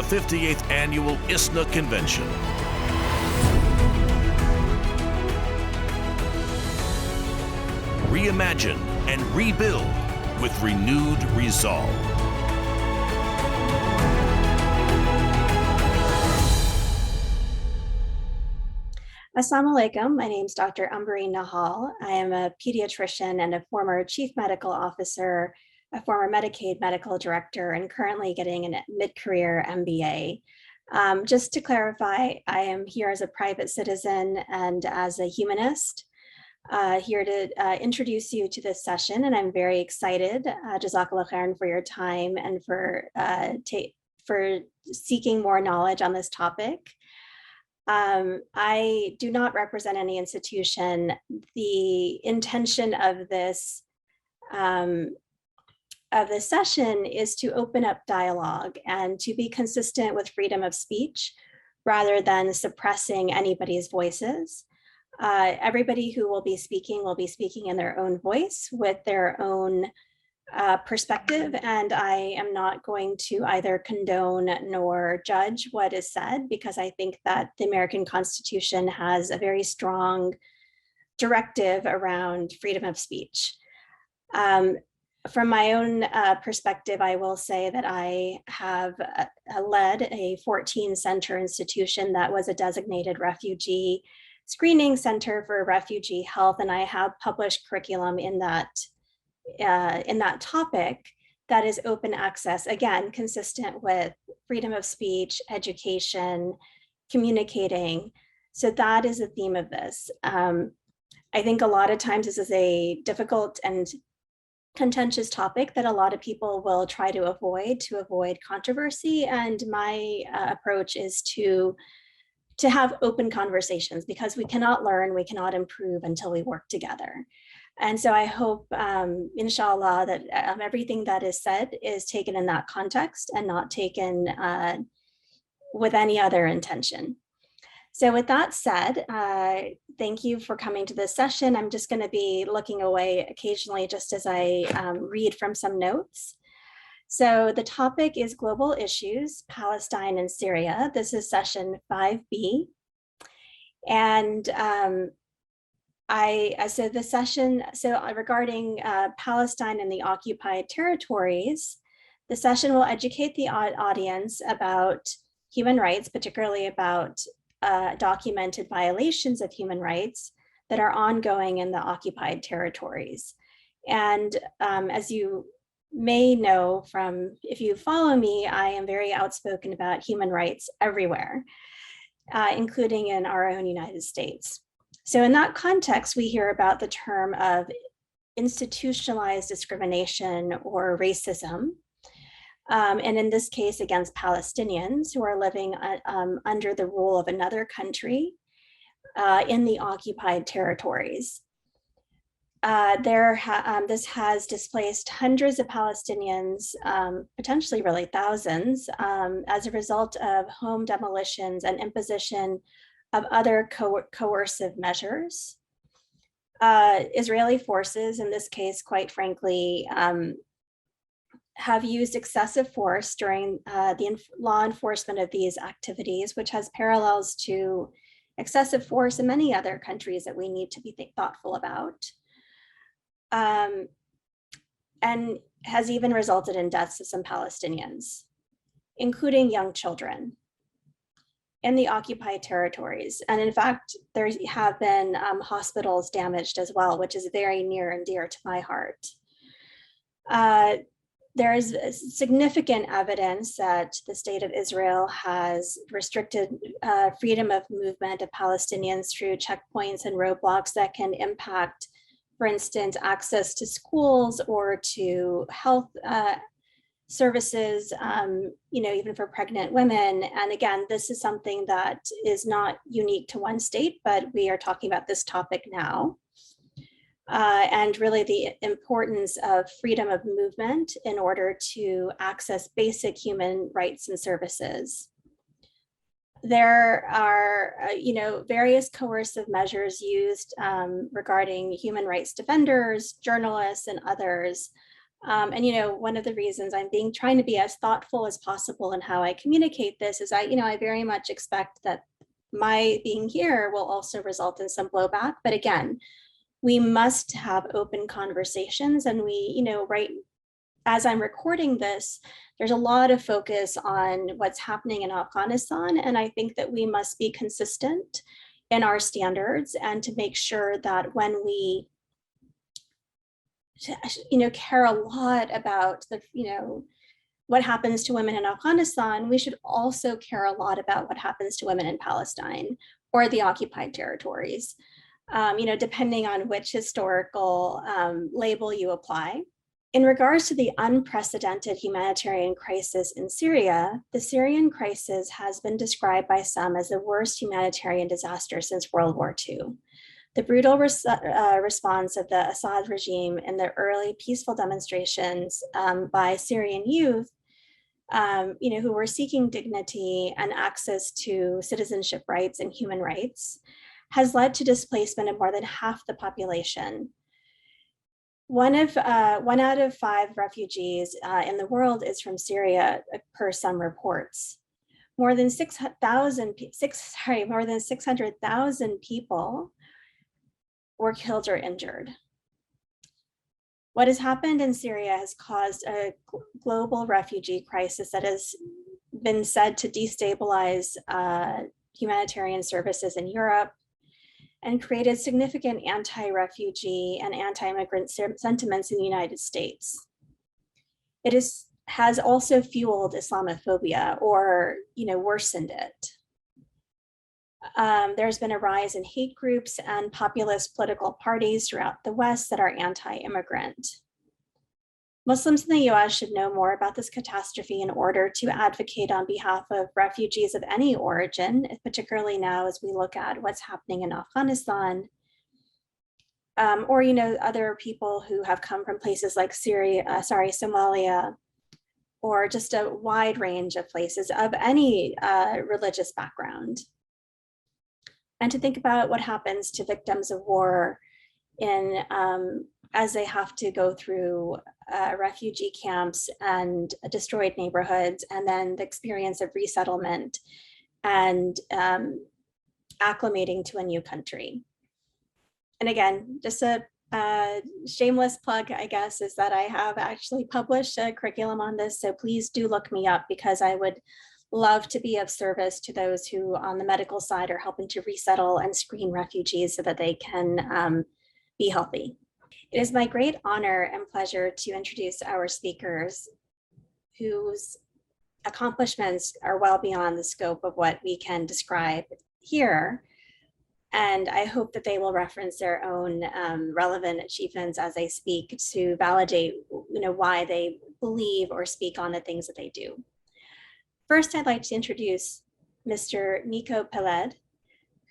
58th Annual ISNA Convention. Reimagine and rebuild with renewed resolve. Assalamu alaikum. My name is Dr. Ambereen Nahal. I am a pediatrician and a former chief medical officer, a former Medicaid medical director, and currently getting a mid-career MBA. Just to clarify, I am here as a private citizen and as a humanist, here to introduce you to this session, and I'm very excited, Jazakallah khairan, for your time and for seeking more knowledge on this topic. I do not represent any institution. The intention of this session is to open up dialogue and to be consistent with freedom of speech rather than suppressing anybody's voices. Everybody who will be speaking in their own voice with their own perspective, and I am not going to either condone nor judge what is said, because I think that the American Constitution has a very strong directive around freedom of speech. From my own perspective, I will say that I have led a 14-center institution that was a designated refugee screening center for refugee health, and I have published curriculum in that topic that is open access, again, consistent with freedom of speech, education, communicating. So that is the theme of this. I think a lot of times this is a difficult and contentious topic that a lot of people will try to avoid controversy. And my approach is to have open conversations, because we cannot learn, we cannot improve until we work together. And so I hope, inshallah, that everything that is said is taken in that context and not taken with any other intention. So with that said, thank you for coming to this session. I'm just going to be looking away occasionally just as I read from some notes. So the topic is Global Issues, Palestine and Syria. This is session 5B. And regarding Palestine and the occupied territories, the session will educate the audience about human rights, particularly about documented violations of human rights that are ongoing in the occupied territories. And as you may know from, if you follow me, I am very outspoken about human rights everywhere, including in our own United States. So in that context, we hear about the term of institutionalized discrimination or racism, and in this case against Palestinians who are living under the rule of another country in the occupied territories. This has displaced hundreds of Palestinians, potentially really thousands, as a result of home demolitions and imposition of other coercive measures. Israeli forces, in this case, quite frankly, have used excessive force during the law enforcement of these activities, which has parallels to excessive force in many other countries that we need to be thoughtful about. And has even resulted in deaths of some Palestinians, including young children, in the occupied territories. And in fact, there have been hospitals damaged as well, which is very near and dear to my heart. There is significant evidence that the state of Israel has restricted freedom of movement of Palestinians through checkpoints and roadblocks that can impact, for instance, access to schools or to health services, even for pregnant women. And again, this is something that is not unique to one state, but we are talking about this topic now. And really the importance of freedom of movement in order to access basic human rights and services. There are, various coercive measures used regarding human rights defenders, journalists, and others And, one of the reasons I'm trying to be as thoughtful as possible in how I communicate this is I very much expect that my being here will also result in some blowback. But again, we must have open conversations, and right as I'm recording this, there's a lot of focus on what's happening in Afghanistan. And I think that we must be consistent in our standards, and to make sure that when we care a lot about what happens to women in Afghanistan, we should also care a lot about what happens to women in Palestine or the occupied territories, depending on which historical label you apply. In regards to the unprecedented humanitarian crisis in Syria, the Syrian crisis has been described by some as the worst humanitarian disaster since World War II. The brutal response of the Assad regime in the early peaceful demonstrations by Syrian youth, who were seeking dignity and access to citizenship rights and human rights, has led to displacement of more than half the population. One out of 5 refugees in the world is from Syria, per some reports. More than 600,000 people were killed or injured. What has happened in Syria has caused a global refugee crisis that has been said to destabilize humanitarian services in Europe, and created significant anti-refugee and anti-immigrant sentiments in the United States. It has also fueled Islamophobia, or worsened it. There's been a rise in hate groups and populist political parties throughout the West that are anti-immigrant. Muslims in the US should know more about this catastrophe in order to advocate on behalf of refugees of any origin, particularly now as we look at what's happening in Afghanistan, or other people who have come from places like Somalia, or just a wide range of places of any religious background. And to think about what happens to victims of war as they have to go through refugee camps and destroyed neighborhoods, and then the experience of resettlement and acclimating to a new country. And again, just a shameless plug, I guess, is that I have actually published a curriculum on this. So please do look me up, because I would love to be of service to those who on the medical side are helping to resettle and screen refugees so that they can be healthy. It is my great honor and pleasure to introduce our speakers, whose accomplishments are well beyond the scope of what we can describe here. And I hope that they will reference their own relevant achievements as they speak to validate why they believe or speak on the things that they do. First, I'd like to introduce Mr. Nico Peled,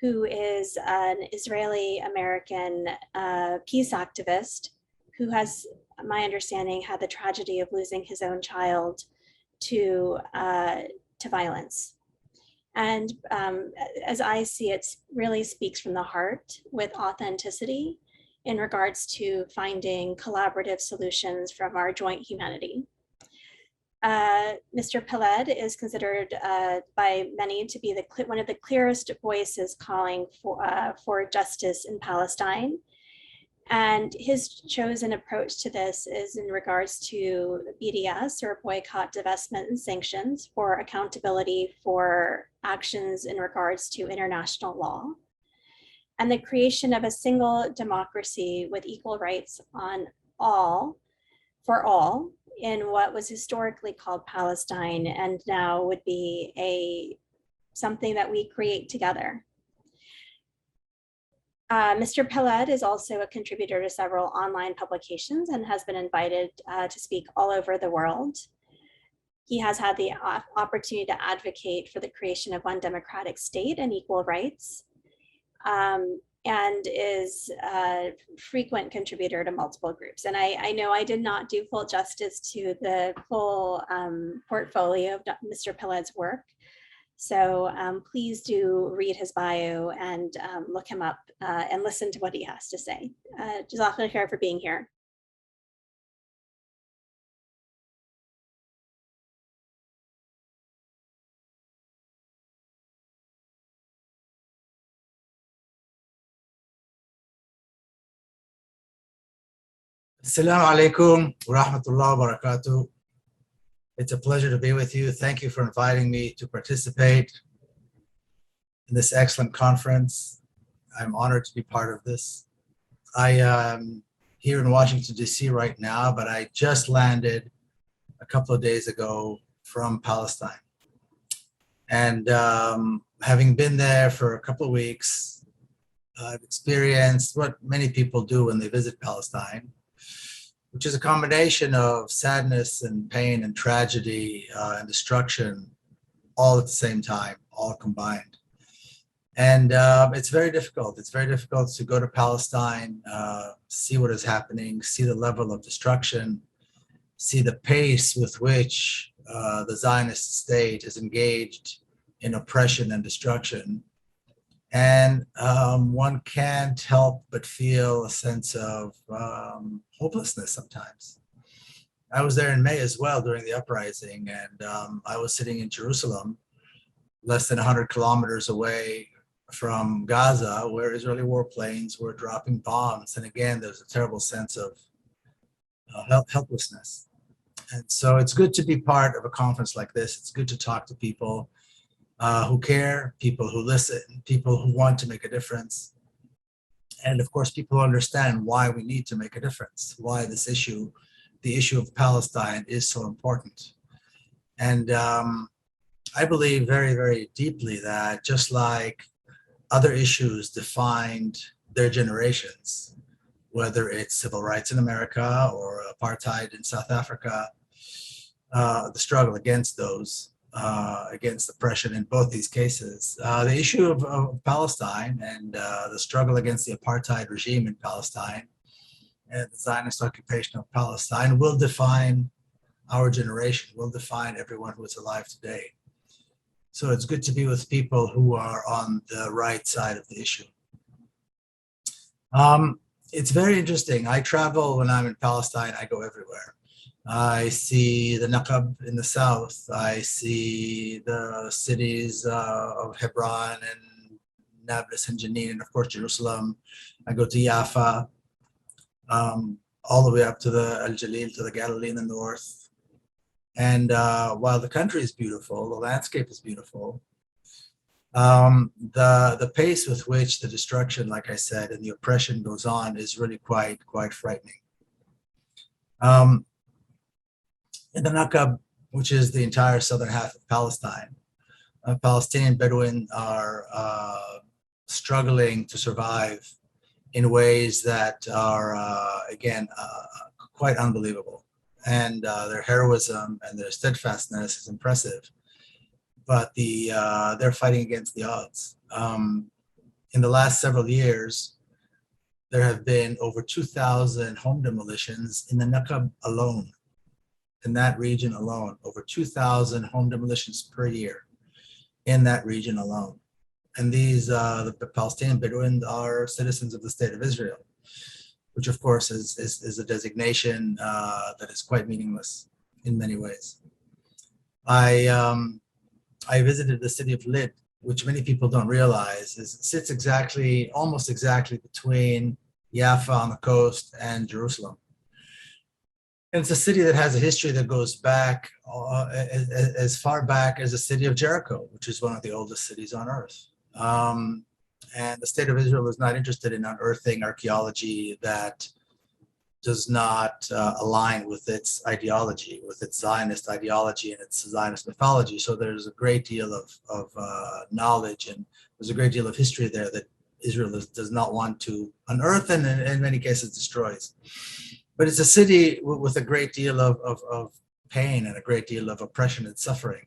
who is an Israeli-American peace activist who has, my understanding, had the tragedy of losing his own child to violence. And as I see it, really speaks from the heart with authenticity in regards to finding collaborative solutions from our joint humanity. Mr. Peled is considered by many to be one of the clearest voices calling for justice in Palestine. And his chosen approach to this is in regards to BDS, or boycott, divestment, and sanctions, for accountability for actions in regards to international law, and the creation of a single democracy with equal rights for all, in what was historically called Palestine, and now would be something that we create together. Mr. Peled is also a contributor to several online publications and has been invited to speak all over the world. He has had the opportunity to advocate for the creation of one democratic state and equal rights, and is a frequent contributor to multiple groups. And I know I did not do full justice to the full portfolio of Mr. Peled's work. So please do read his bio and look him up and listen to what he has to say. Jazakallah khair for being here. Assalamu alaikum wa rahmatullahi wa barakatuh. It's a pleasure to be with you. Thank you for inviting me to participate in this excellent conference. I'm honored to be part of this. I am here in Washington, D.C. right now, but I just landed a couple of days ago from Palestine. And having been there for a couple of weeks, I've experienced what many people do when they visit Palestine, which is a combination of sadness and pain and tragedy and destruction all at the same time, all combined. And it's very difficult. It's very difficult to go to Palestine, see what is happening, see the level of destruction, see the pace with which the Zionist state is engaged in oppression and destruction. And one can't help but feel a sense of hopelessness sometimes. I was there in May as well during the uprising, and I was sitting in Jerusalem, less than 100 kilometers away from Gaza, where Israeli warplanes were dropping bombs. And again, there's a terrible sense of helplessness. And so it's good to be part of a conference like this. It's good to talk to people who care, people who listen, people who want to make a difference. And of course, people who understand why we need to make a difference, why this issue, the issue of Palestine, is so important. And I believe very, very deeply that just like other issues defined their generations, whether it's civil rights in America or apartheid in South Africa, the struggle against those, against oppression in both these cases. The issue of Palestine and the struggle against the apartheid regime in Palestine and the Zionist occupation of Palestine will define our generation, will define everyone who is alive today. So it's good to be with people who are on the right side of the issue. It's very interesting. I travel when I'm in Palestine, I go everywhere. I see the Naqab in the south. I see the cities of Hebron and Nablus and Jenin, and of course Jerusalem. I go to Jaffa, all the way up to the Al Jalil, to the Galilee in the north. And while the country is beautiful, the landscape is beautiful, the pace with which the destruction, like I said, and the oppression goes on is really quite frightening. In the Naqab, which is the entire southern half of Palestine, Palestinian Bedouin are struggling to survive in ways that are, again, quite unbelievable. And their heroism and their steadfastness is impressive. But they're fighting against the odds. In the last several years, there have been over 2,000 home demolitions in the Naqab alone. In that region alone, over 2,000 home demolitions per year in that region alone. And these, the Palestinian Bedouins are citizens of the state of Israel, which of course is a designation that is quite meaningless in many ways. I visited the city of Lid, which many people don't realize sits almost exactly between Jaffa on the coast and Jerusalem. And it's a city that has a history that goes back as far back as the city of Jericho, which is one of the oldest cities on earth. And the state of Israel is not interested in unearthing archaeology that does not align with its ideology, with its Zionist ideology and its Zionist mythology. So there's a great deal of knowledge, and there's a great deal of history there that Israel does not want to unearth, and in many cases destroys. But it's a city with a great deal of pain and a great deal of oppression and suffering.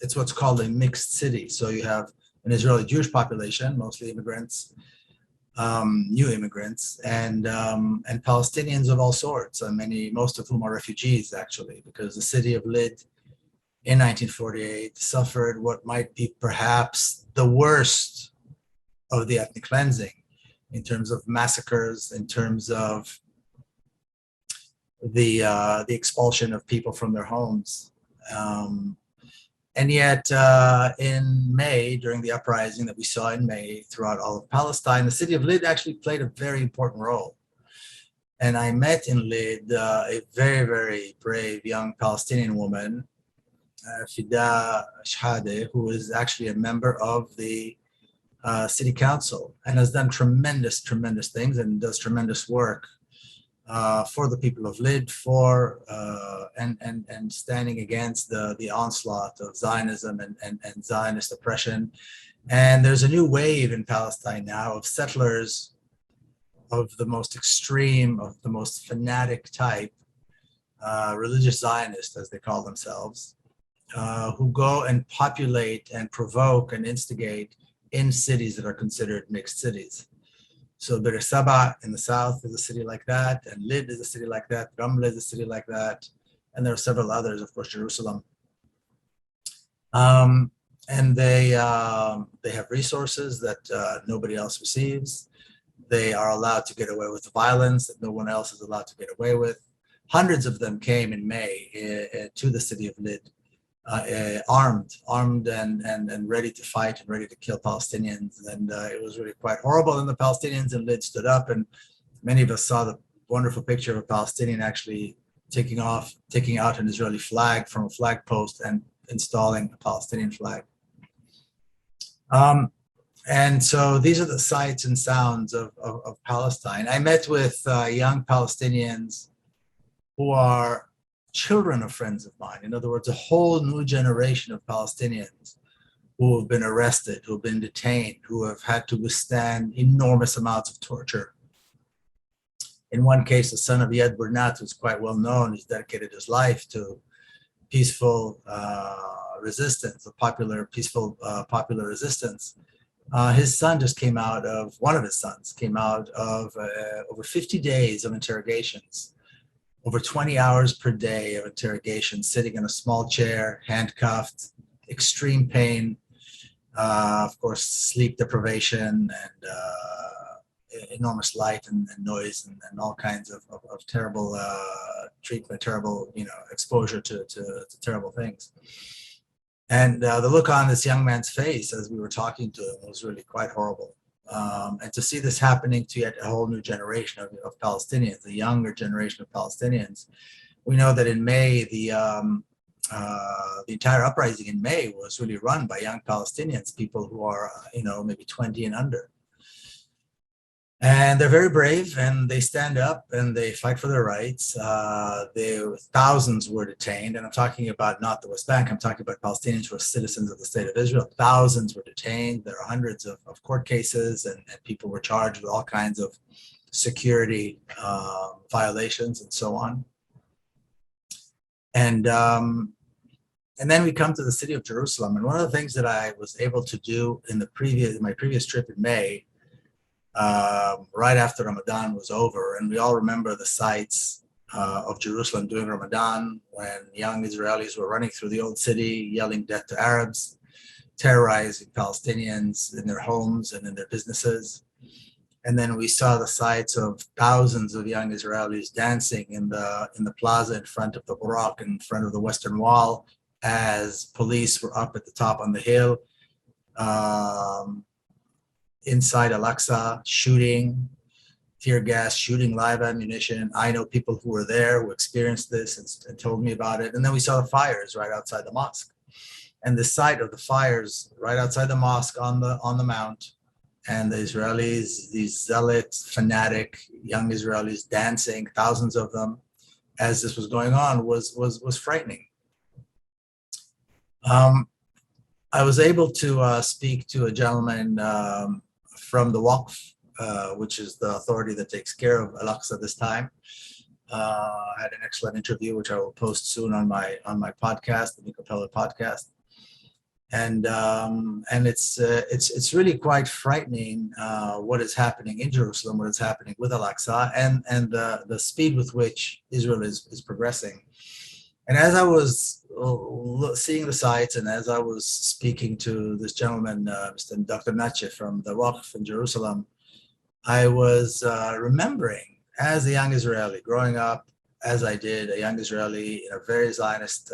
It's what's called a mixed city. So you have an Israeli Jewish population, mostly immigrants, new immigrants, and Palestinians of all sorts, most of whom are refugees, actually, because the city of Lid in 1948 suffered what might be perhaps the worst of the ethnic cleansing in terms of massacres, in terms of the expulsion of people from their homes. And yet in May, during the uprising that we saw in May throughout all of Palestine, the city of Lid actually played a very important role. And I met in Lid a very, very brave young Palestinian woman, Fida Shhade, who is actually a member of the city council and has done tremendous, tremendous things and does tremendous work for the people of Lid, and standing against the onslaught of Zionism and Zionist oppression. And there's a new wave in Palestine now of settlers of the most extreme, of the most fanatic type, religious Zionists, as they call themselves, who go and populate and provoke and instigate in cities that are considered mixed cities. So Bir Saba in the south is a city like that, and Lid is a city like that, Ramla is a city like that, and there are several others, of course, Jerusalem. And they have resources that nobody else receives. They are allowed to get away with violence that no one else is allowed to get away with. Hundreds of them came in May to the city of Lid, armed and ready to fight and ready to kill Palestinians. And it was really quite horrible. And the Palestinians in Lid stood up, and many of us saw the wonderful picture of a Palestinian actually taking out an Israeli flag from a flag post and installing a Palestinian flag. And so these are the sights and sounds of Palestine. I met with young Palestinians who are children of friends of mine. In other words, a whole new generation of Palestinians who have been arrested, who have been detained, who have had to withstand enormous amounts of torture. In one case, the son of Yad Burnat, who's quite well known, has dedicated his life to peaceful resistance, peaceful popular resistance. His son just came out of, one of his sons came out of over 50 days of interrogations, over 20 hours per day of interrogation, sitting in a small chair, handcuffed, extreme pain, of course, sleep deprivation and enormous light and noise and all kinds of terrible treatment, terrible, exposure to terrible things. And the look on this young man's face as we were talking to him was really quite horrible. And to see this happening to yet a whole new generation of Palestinians, a younger generation of Palestinians. We know that in May, the entire uprising in May was really run by young Palestinians, people who are, maybe 20 and under. And they're very brave, and they stand up and they fight for their rights. Thousands were detained, and I'm talking about not the West Bank, I'm talking about Palestinians who are citizens of the state of Israel. Thousands were detained. There are hundreds of court cases, and people were charged with all kinds of security violations and so on. And then we come to the city of Jerusalem. And one of the things that I was able to do in my previous trip in May, right after Ramadan was over, and we all remember the sights of Jerusalem during Ramadan when young Israelis were running through the old city, yelling death to Arabs, terrorizing Palestinians in their homes and in their businesses. And then we saw the sights of thousands of young Israelis dancing in the plaza in front of the Burak, in front of the Western Wall, as police were up at the top on the hill. Inside Al-Aqsa, shooting, tear gas, shooting live ammunition. I know people who were there who experienced this and told me about it. And then we saw the fires right outside the mosque. And the sight of the fires right outside the mosque on the mount, and the Israelis, these zealot, fanatic young Israelis dancing, thousands of them, as this was going on, was frightening. I was able to speak to a gentleman from the Waqf, which is the authority that takes care of Al-Aqsa this time. I had an excellent interview, which I will post soon on my podcast, the Nico Pello podcast. And it's really quite frightening what is happening in Jerusalem, what is happening with Al-Aqsa, and the speed with which Israel is progressing. And as I was seeing the sights, and as I was speaking to this gentleman, Mr. Dr. Natche from the Waqf in Jerusalem, I was remembering, as a young Israeli, growing up as I did, a young Israeli in a very Zionist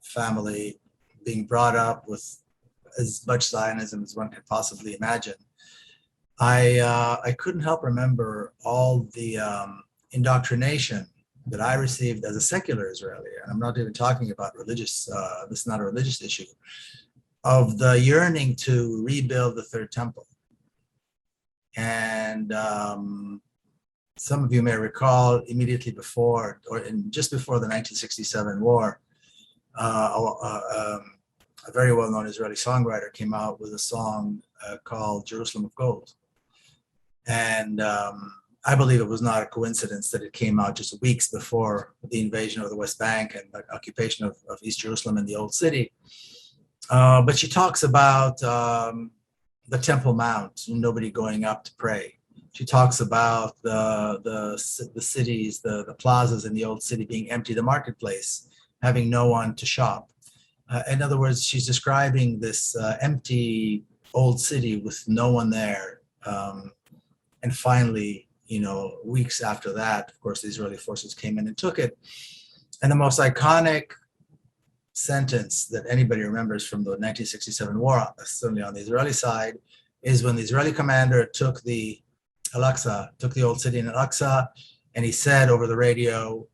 family, being brought up with as much Zionism as one could possibly imagine. I couldn't help remember all the indoctrination that I received as a secular Israeli, and I'm not even talking about religious, this is not a religious issue, of the yearning to rebuild the third temple. And some of you may recall immediately before, or just before the 1967 war, a very well-known Israeli songwriter came out with a song called Jerusalem of Gold. And I believe it was not a coincidence that it came out just weeks before the invasion of the West Bank and the occupation of East Jerusalem and the Old City. But she talks about the Temple Mount, nobody going up to pray. She talks about the cities, the plazas in the Old City being empty, the marketplace having no one to shop. In other words, she's describing this empty old city with no one there. And finally, weeks after that, of course, the Israeli forces came in and took it. And the most iconic sentence that anybody remembers from the 1967 war, certainly on the Israeli side, is when the Israeli commander took the Al-Aqsa, took the old city in Al-Aqsa, and he said over the radio,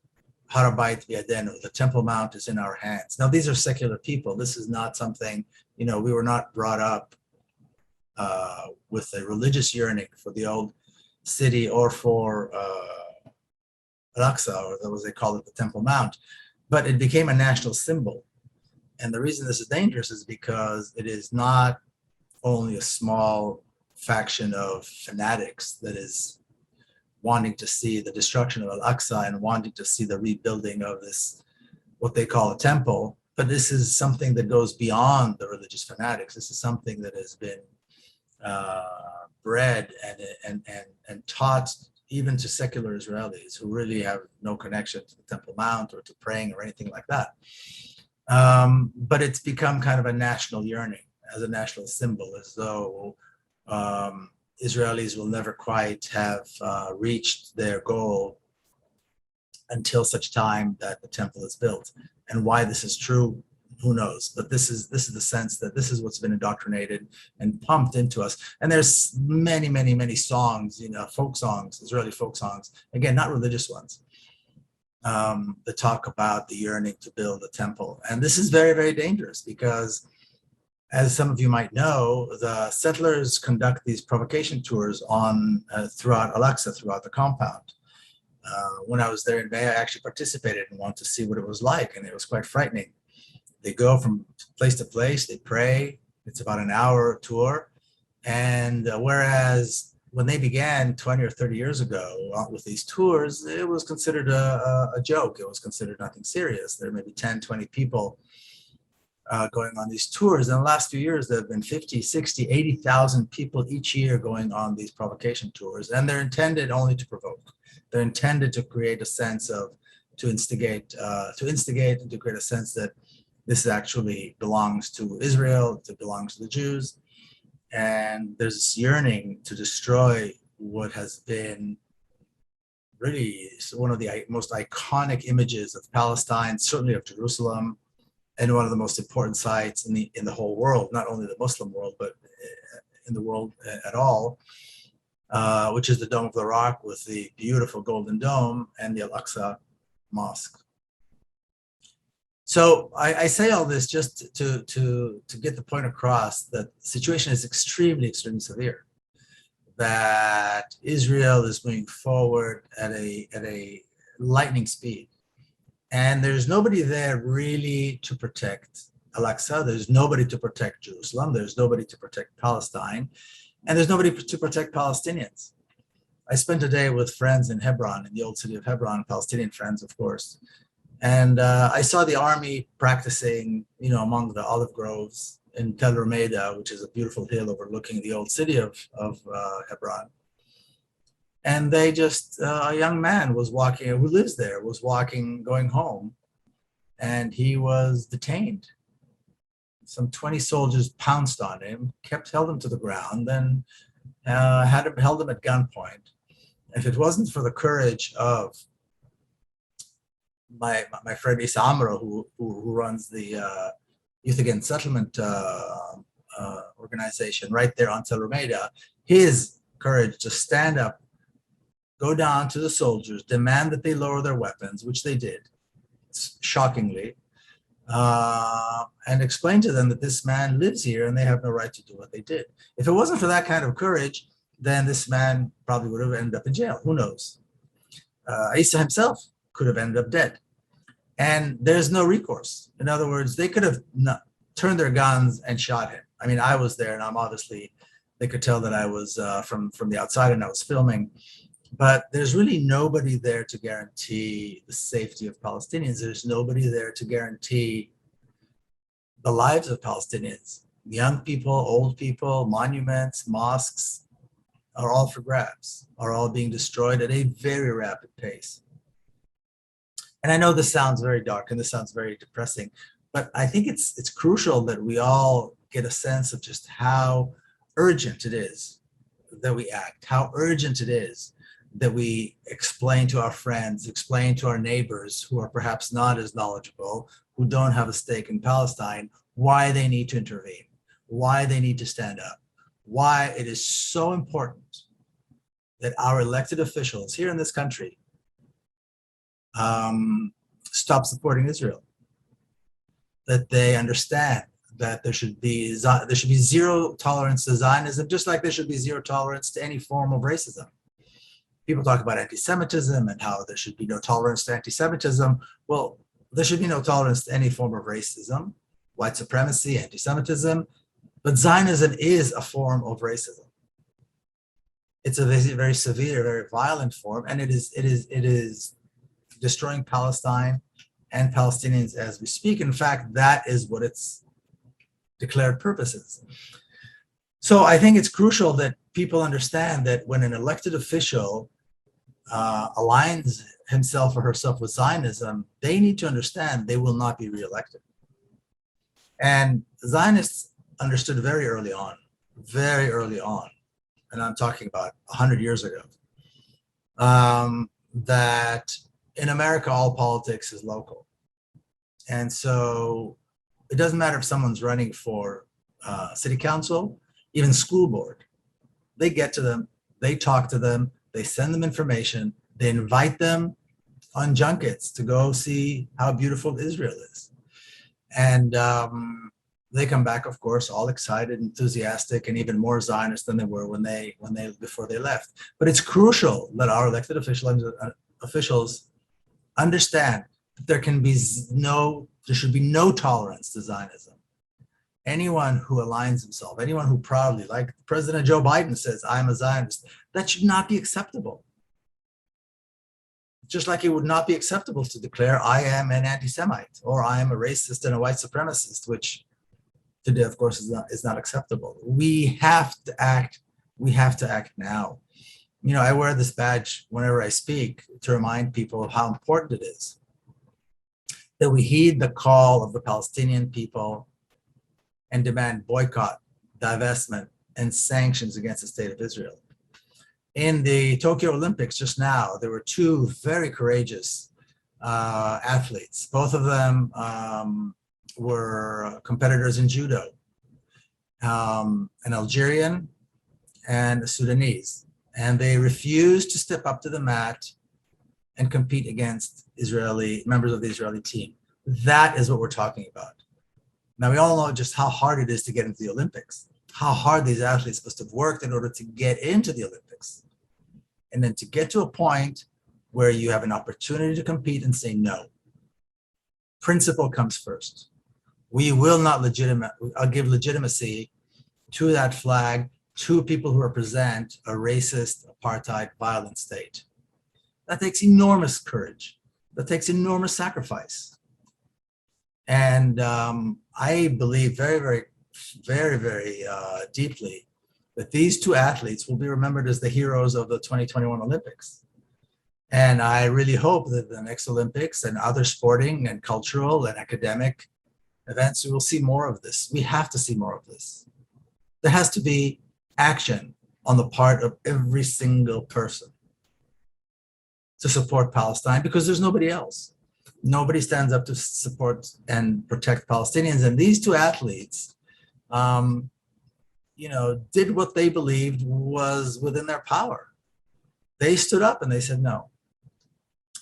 Har Habayit biyadenu, the Temple Mount is in our hands. Now, these are secular people. This is not something, we were not brought up with a religious yearning for the old city or for Al-Aqsa, or as they call it, the Temple Mount. But it became a national symbol. And the reason this is dangerous is because it is not only a small faction of fanatics that is wanting to see the destruction of Al-Aqsa and wanting to see the rebuilding of this, what they call a temple, but this is something that goes beyond the religious fanatics. This is something that has been bred and taught even to secular Israelis who really have no connection to the Temple Mount or to praying or anything like that. But it's become kind of a national yearning, as a national symbol, as though Israelis will never quite have reached their goal until such time that the temple is built. And why this is true, who knows? But this is the sense that this is what's been indoctrinated and pumped into us. And there's many, many, many songs, folk songs, Israeli folk songs, again, not religious ones, that talk about the yearning to build a temple. And this is very, very dangerous because, as some of you might know, the settlers conduct these provocation tours throughout Al-Aqsa, throughout the compound. When I was there in May, I actually participated and wanted to see what it was like, and it was quite frightening. They go from place to place, they pray. It's about an hour tour. And whereas when they began 20 or 30 years ago with these tours, it was considered a joke. It was considered nothing serious. There may be 10, 20 people going on these tours. In the last few years, there have been 50, 60, 80,000 people each year going on these provocation tours. And they're intended only to provoke. They're intended to create a sense to instigate and to create a sense that this actually belongs to Israel, it belongs to the Jews. And there's this yearning to destroy what has been really one of the most iconic images of Palestine, certainly of Jerusalem, and one of the most important sites in the whole world, not only the Muslim world, but in the world at all, which is the Dome of the Rock with the beautiful Golden Dome and the Al-Aqsa Mosque. So I say all this just to get the point across that the situation is extremely, extremely severe, that Israel is moving forward at a lightning speed. And there's nobody there really to protect Al-Aqsa. There's nobody to protect Jerusalem. There's nobody to protect Palestine. And there's nobody to protect Palestinians. I spent a day with friends in Hebron, in the old city of Hebron, Palestinian friends, of course. And I saw the army practicing, among the olive groves in Tel Rumeida, which is a beautiful hill overlooking the old city of Hebron. And they a young man was walking, who lives there, was walking, going home, and he was detained. Some 20 soldiers pounced on him, held him to the ground, then held him at gunpoint. If it wasn't for the courage of my friend Isa Amro, who runs the Youth Against Settlement organization right there on Tel Rumeida, his courage to stand up go down to the soldiers, demand that they lower their weapons, which they did, shockingly, and explain to them that this man lives here and they have no right to do what they did. If it wasn't for that kind of courage, then this man probably would have ended up in jail. Who knows? ISNA himself could have ended up dead. And there's no recourse. In other words, they could have turned their guns and shot him. I mean, I was there, and I'm obviously, they could tell that I was from the outside and I was filming. But there's really nobody there to guarantee the safety of Palestinians. There's nobody there to guarantee the lives of Palestinians. Young people, old people, monuments, mosques are all for grabs, are all being destroyed at a very rapid pace. And I know this sounds very dark and this sounds very depressing, but I think it's crucial that we all get a sense of just how urgent it is that we act, how urgent it is that we explain to our friends, explain to our neighbors who are perhaps not as knowledgeable, who don't have a stake in Palestine, why they need to intervene, why they need to stand up, why it is so important that our elected officials here in this country stop supporting Israel, that they understand that there should be zero tolerance to Zionism, just like there should be zero tolerance to any form of racism. People talk about anti-Semitism and how there should be no tolerance to anti-Semitism. Well, there should be no tolerance to any form of racism, white supremacy, anti-Semitism, but Zionism is a form of racism. It's a very, very severe, very violent form, and it is destroying Palestine and Palestinians as we speak. In fact, that is what its declared purpose is. So I think it's crucial that people understand that when an elected official aligns himself or herself with Zionism, they need to understand they will not be reelected. And Zionists understood very early on, and I'm talking about 100 years ago, that in America, all politics is local. And so it doesn't matter if someone's running for city council, even school board. They get to them, they talk to them, they send them information, they invite them on junkets to go see how beautiful Israel is. And they come back, of course, all excited, enthusiastic, and even more Zionist than they were before they left. But it's crucial that our elected officials understand that there should be no tolerance to Zionism. Anyone who aligns himself, anyone who proudly, like President Joe Biden says, I'm a Zionist, that should not be acceptable. Just like it would not be acceptable to declare I am an anti-Semite or I am a racist and a white supremacist, which today, of course, is not acceptable. We have to act. We have to act now. You know, I wear this badge whenever I speak to remind people of how important it is that we heed the call of the Palestinian people and demand boycott, divestment, and sanctions against the state of Israel. In the Tokyo Olympics just now, there were two very courageous athletes. Both of them were competitors in judo, an Algerian and a Sudanese. And they refused to step up to the mat and compete against members of the Israeli team. That is what we're talking about. Now, we all know just how hard it is to get into the Olympics, how hard these athletes must have worked in order to get into the Olympics. And then to get to a point where you have an opportunity to compete and say no. Principle comes first. We will not give legitimacy to that flag, to people who represent a racist, apartheid, violent state. That takes enormous courage. That takes enormous sacrifice. And I believe very, very, very, very deeply that these two athletes will be remembered as the heroes of the 2021 Olympics. And I really hope that the next Olympics and other sporting and cultural and academic events, we will see more of this. We have to see more of this. There has to be action on the part of every single person to support Palestine, because there's nobody else. Nobody stands up to support and protect Palestinians. And these two athletes, did what they believed was within their power. they stood up and they said no.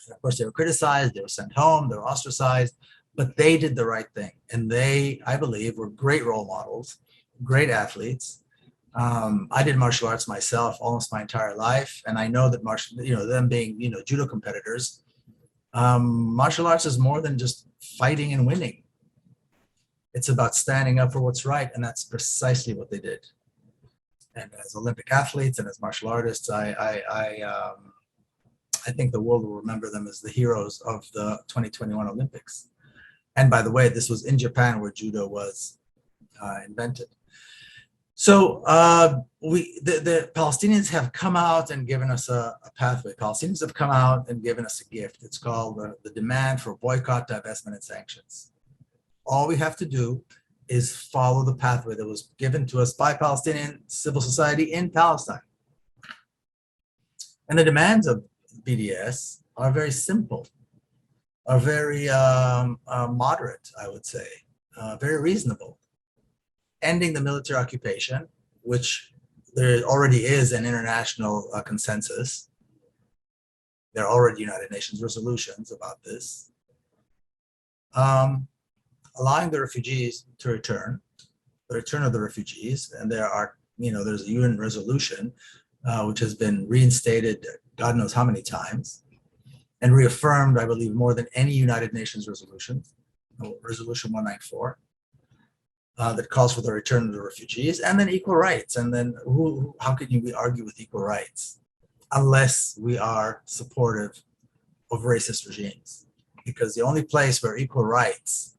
And of course, they were criticized, they were sent home, they were ostracized, but they did the right thing. And they, I believe, were great role models, great athletes. I did martial arts myself almost my entire life, and I know that them being judo competitors, martial arts is more than just fighting and winning. It's about standing up for what's right, and that's precisely what they did. And as Olympic athletes and as martial artists, I think the world will remember them as the heroes of the 2021 Olympics. And by the way, this was in Japan where judo was invented. So the Palestinians have come out and given us a pathway. Palestinians have come out and given us a gift. It's called the demand for boycott, divestment, and sanctions. All we have to do is follow the pathway that was given to us by Palestinian civil society in Palestine. And the demands of BDS are very simple, are very moderate, I would say, very reasonable. Ending the military occupation, which there already is an international consensus. There are already United Nations resolutions about this. Allowing the refugees to return, the return of the refugees, and there's a UN resolution which has been reinstated God knows how many times and reaffirmed, I believe, more than any United Nations resolution, Resolution 194. That calls for the return of the refugees, and then equal rights. And then how can you argue with equal rights unless we are supportive of racist regimes? Because the only place where equal rights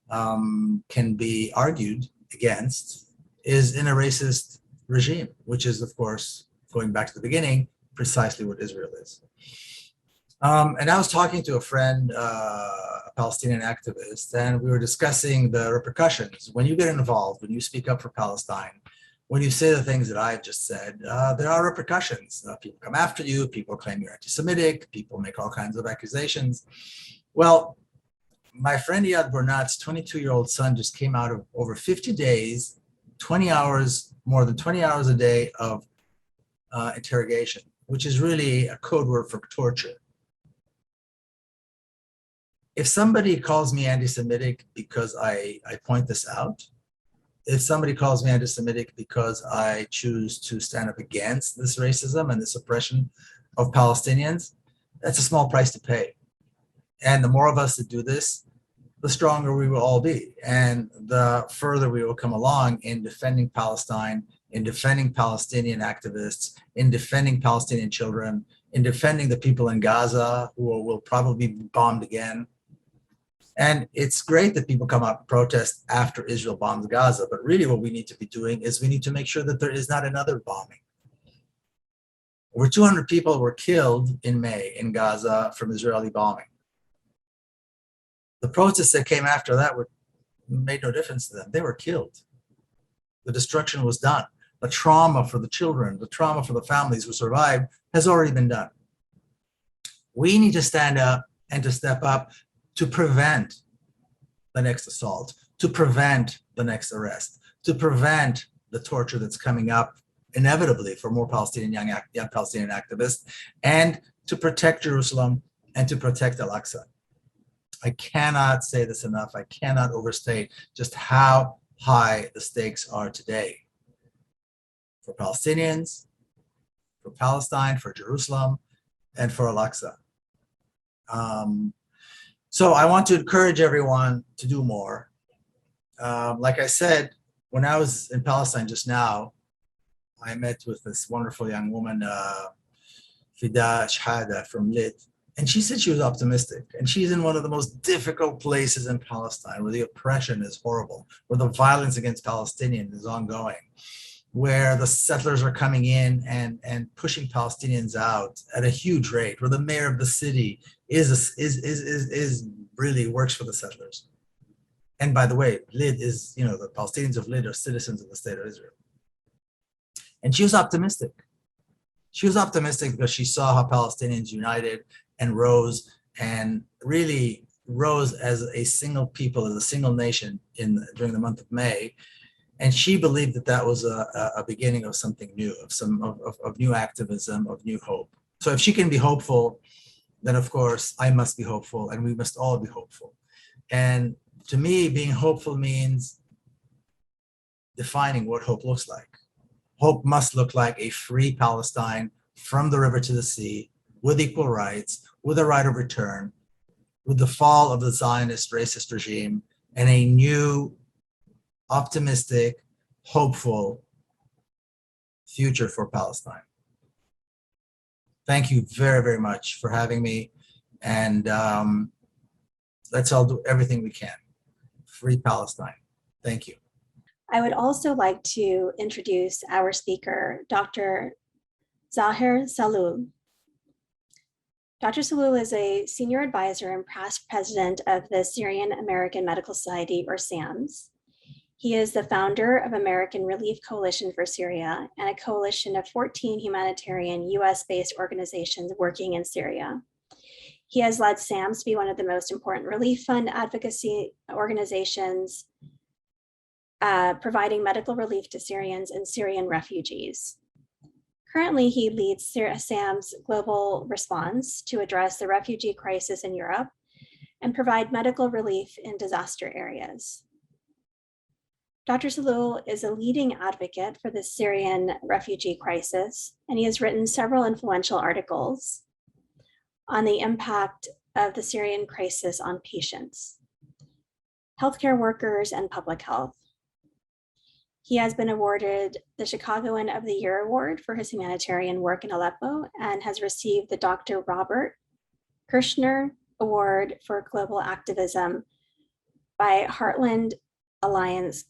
can be argued against is in a racist regime, which is, of course, going back to the beginning, precisely what Israel is. And I was talking to a friend, a Palestinian activist, and we were discussing the repercussions. When you get involved, when you speak up for Palestine, when you say the things that I've just said, there are repercussions. People come after you, people claim you're anti-Semitic, people make all kinds of accusations. Well, my friend Iyad Burnat's 22-year-old son just came out of over 50 days, 20 hours, more than 20 hours a day of interrogation, which is really a code word for torture. If somebody calls me anti-Semitic because I point this out, if somebody calls me anti-Semitic because I choose to stand up against this racism and this oppression of Palestinians, that's a small price to pay. And the more of us that do this, the stronger we will all be. And the further we will come along in defending Palestine, in defending Palestinian activists, in defending Palestinian children, in defending the people in Gaza who will probably be bombed again. And it's great that people come out and protest after Israel bombs Gaza, but really what we need to be doing is we need to make sure that there is not another bombing. Over 200 people were killed in May in Gaza from Israeli bombing. The protests that came after that made no difference to them. They were killed. The destruction was done. The trauma for the children, the trauma for the families who survived has already been done. We need to stand up and to step up to prevent the next assault, to prevent the next arrest, to prevent the torture that's coming up inevitably for more Palestinian young Palestinian activists, and to protect Jerusalem and to protect Al-Aqsa. I cannot say this enough. I cannot overstate just how high the stakes are today for Palestinians, for Palestine, for Jerusalem, and for Al-Aqsa. So I want to encourage everyone to do more. Like I said, when I was in Palestine just now, I met with this wonderful young woman, Fida Shahada from Lit, and she said she was optimistic. And she's in one of the most difficult places in Palestine where the oppression is horrible, where the violence against Palestinians is ongoing, where the settlers are coming in and pushing Palestinians out at a huge rate, where the mayor of the city is really works for the settlers. And by the way, Lid is, the Palestinians of Lid are citizens of the state of Israel. And she was optimistic. She was optimistic because she saw how Palestinians united and rose, and really rose as a single people, as a single nation during the month of May. And she believed that that was a beginning of something new, of new activism, of new hope. So if she can be hopeful, then of course I must be hopeful, and we must all be hopeful. And to me, being hopeful means defining what hope looks like. Hope must look like a free Palestine from the river to the sea, with equal rights, with a right of return, with the fall of the Zionist racist regime, and a new, optimistic, hopeful future for Palestine. Thank you very, very much for having me. And let's all do everything we can. Free Palestine. Thank you. I would also like to introduce our speaker, Dr. Zahir Salul. Dr. Salul is a senior advisor and past president of the Syrian American Medical Society, or SAMS. He is the founder of American Relief Coalition for Syria and a coalition of 14 humanitarian US-based organizations working in Syria. He has led SAMS to be one of the most important relief fund advocacy organizations, providing medical relief to Syrians and Syrian refugees. Currently, he leads SAM's global response to address the refugee crisis in Europe and provide medical relief in disaster areas. Dr. Salul is a leading advocate for the Syrian refugee crisis, and he has written several influential articles on the impact of the Syrian crisis on patients, healthcare workers, and public health. He has been awarded the Chicagoan of the Year Award for his humanitarian work in Aleppo and has received the Dr. Robert Kirshner Award for Global Activism by Heartland Alliance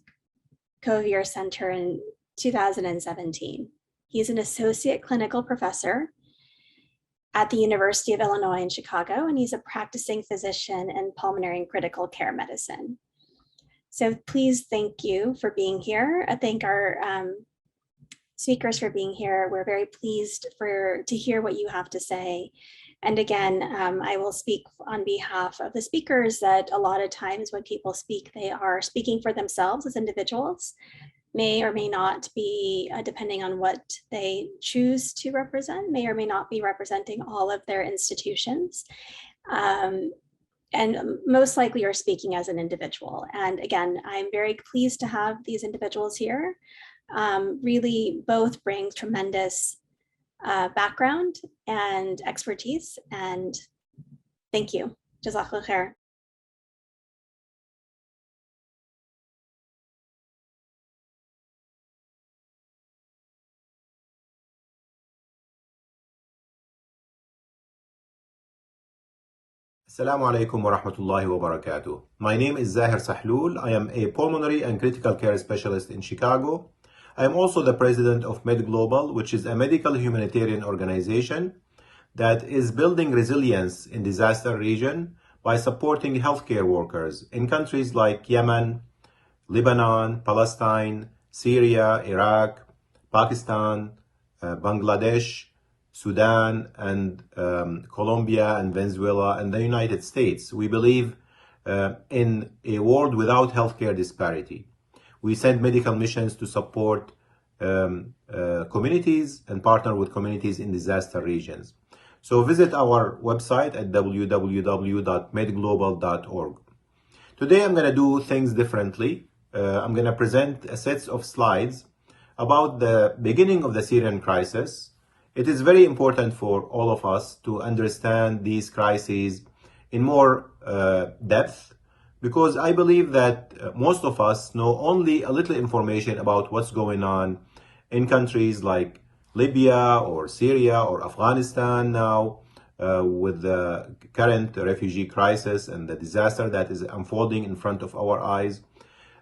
Covier Center in 2017. He's an associate clinical professor at the University of Illinois in Chicago, and he's a practicing physician in pulmonary and critical care medicine. So please thank you for being here. I thank our speakers for being here. We're very pleased to hear what you have to say. And again, I will speak on behalf of the speakers that a lot of times when people speak, they are speaking for themselves as individuals, may or may not be, depending on what they choose to represent, may or may not be representing all of their institutions. And most likely are speaking as an individual. And again, I'm very pleased to have these individuals here. Really both bring tremendous background and expertise, and thank you. Jazakallah khair. Assalamu alaikum wa rahmatullahi wa barakatuh. My name is Zahir Sahlul. I am a pulmonary and critical care specialist in Chicago. I am also the president of MedGlobal, which is a medical humanitarian organization that is building resilience in disaster region by supporting healthcare workers in countries like Yemen, Lebanon, Palestine, Syria, Iraq, Pakistan, Bangladesh, Sudan, and Colombia and Venezuela and the United States. We believe in a world without healthcare disparity. We send medical missions to support communities and partner with communities in disaster regions. So visit our website at www.medglobal.org. Today I'm going to do things differently. I'm going to present a set of slides about the beginning of the Syrian crisis. It is very important for all of us to understand these crises in more depth, because I believe that most of us know only a little information about what's going on in countries like Libya or Syria or Afghanistan now, with the current refugee crisis and the disaster that is unfolding in front of our eyes.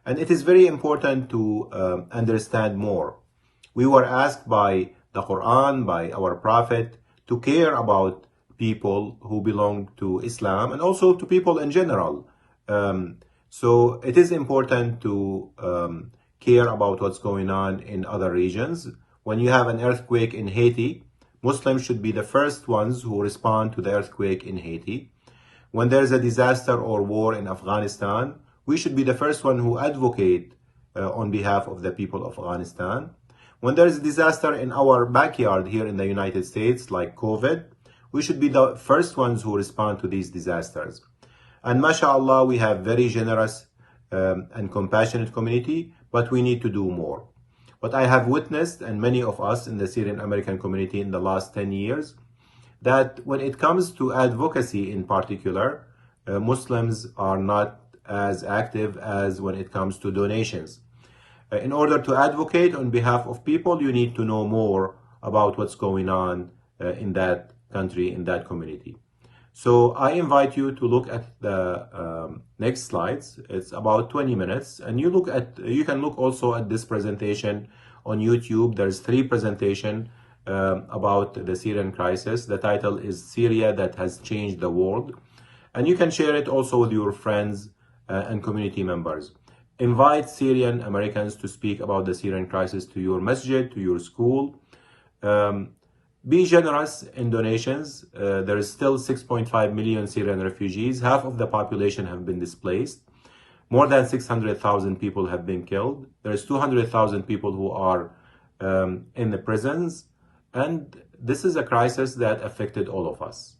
And it is very important to understand more. We were asked by the Quran, by our Prophet, to care about people who belong to Islam and also to people in general. So it is important to care about what's going on in other regions. When you have an earthquake in Haiti, Muslims should be the first ones who respond to the earthquake in Haiti. When there's a disaster or war in Afghanistan, we should be the first one who advocate on behalf of the people of Afghanistan. When there is a disaster in our backyard here in the United States, like COVID, we should be the first ones who respond to these disasters. And mashallah, we have very generous and compassionate community, but we need to do more. What I have witnessed, and many of us in the Syrian American community in the last 10 years, that when it comes to advocacy in particular, Muslims are not as active as when it comes to donations. In order to advocate on behalf of people, you need to know more about what's going on in that country, in that community. So I invite you to look at the next slides. It's about 20 minutes, and you can look also at this presentation on YouTube. There's 3 presentations about the Syrian crisis. The title is Syria That Has Changed the World. And you can share it also with your friends and community members. Invite Syrian Americans to speak about the Syrian crisis to your masjid, to your school. Be generous in donations. There is still 6.5 million Syrian refugees. Half of the population have been displaced. More than 600,000 people have been killed. There is 200,000 people who are in the prisons. And this is a crisis that affected all of us.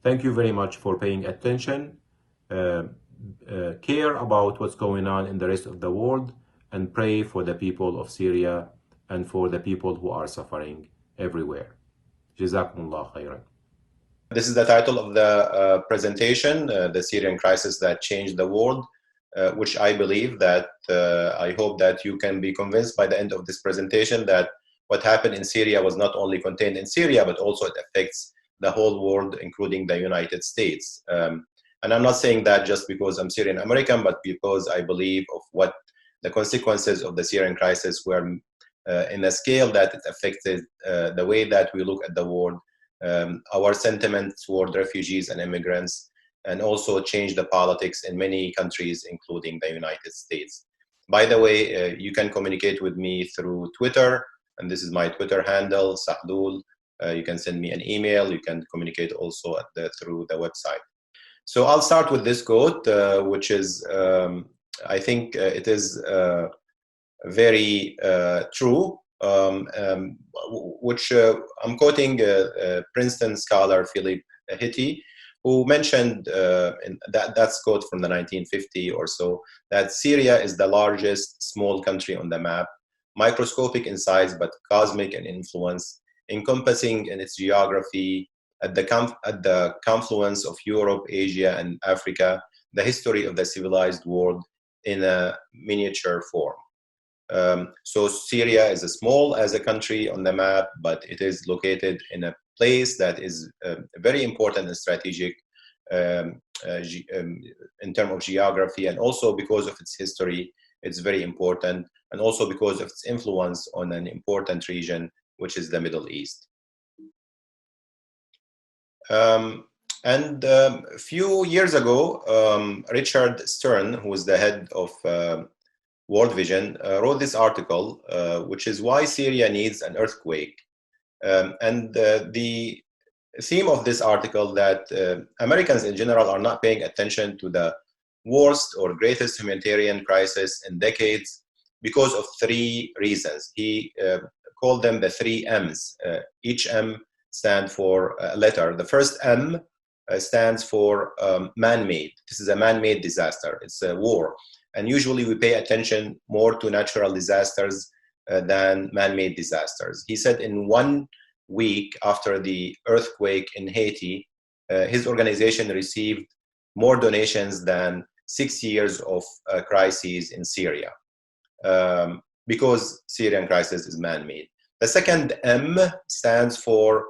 Thank you very much for paying attention. Care about what's going on in the rest of the world, and pray for the people of Syria and for the people who are suffering everywhere. Jazakumullah khairan. This is the title of the presentation, The Syrian Crisis That Changed the World, which I believe that I hope that you can be convinced by the end of this presentation that what happened in Syria was not only contained in Syria, but also it affects the whole world, including the United States. And I'm not saying that just because I'm Syrian American, but because I believe of what the consequences of the Syrian crisis were in a scale that it affected the way that we look at the world, our sentiment toward refugees and immigrants, and also changed the politics in many countries, including the United States. By the way, you can communicate with me through Twitter, and this is my Twitter handle, Sahdul. You can send me an email. You can communicate also through the website. So I'll start with this quote, which is, I think it is very true, which I'm quoting Princeton scholar Philip Hitti, who mentioned, that's quote from the 1950 or so, that Syria is the largest small country on the map, microscopic in size but cosmic in influence, encompassing in its geography at the confluence of Europe, Asia, and Africa, the history of the civilized world in a miniature form. So Syria is as small as a country on the map, but it is located in a place that is very important and strategic in terms of geography, and also because of its history, it's very important, and also because of its influence on an important region, which is the Middle East. A few years ago, Richard Stern, who is the head of World Vision, wrote this article, which is Why Syria Needs an Earthquake. The theme of this article that Americans in general are not paying attention to the worst or greatest humanitarian crisis in decades because of 3 reasons. He called them the 3 M's. Each M stands for a letter. The first M stands for man-made. This is a man-made disaster. It's a war. And usually we pay attention more to natural disasters than man-made disasters. He said in 1 week after the earthquake in Haiti, his organization received more donations than 6 years of crises in Syria, because Syrian crisis is man-made. The second M stands for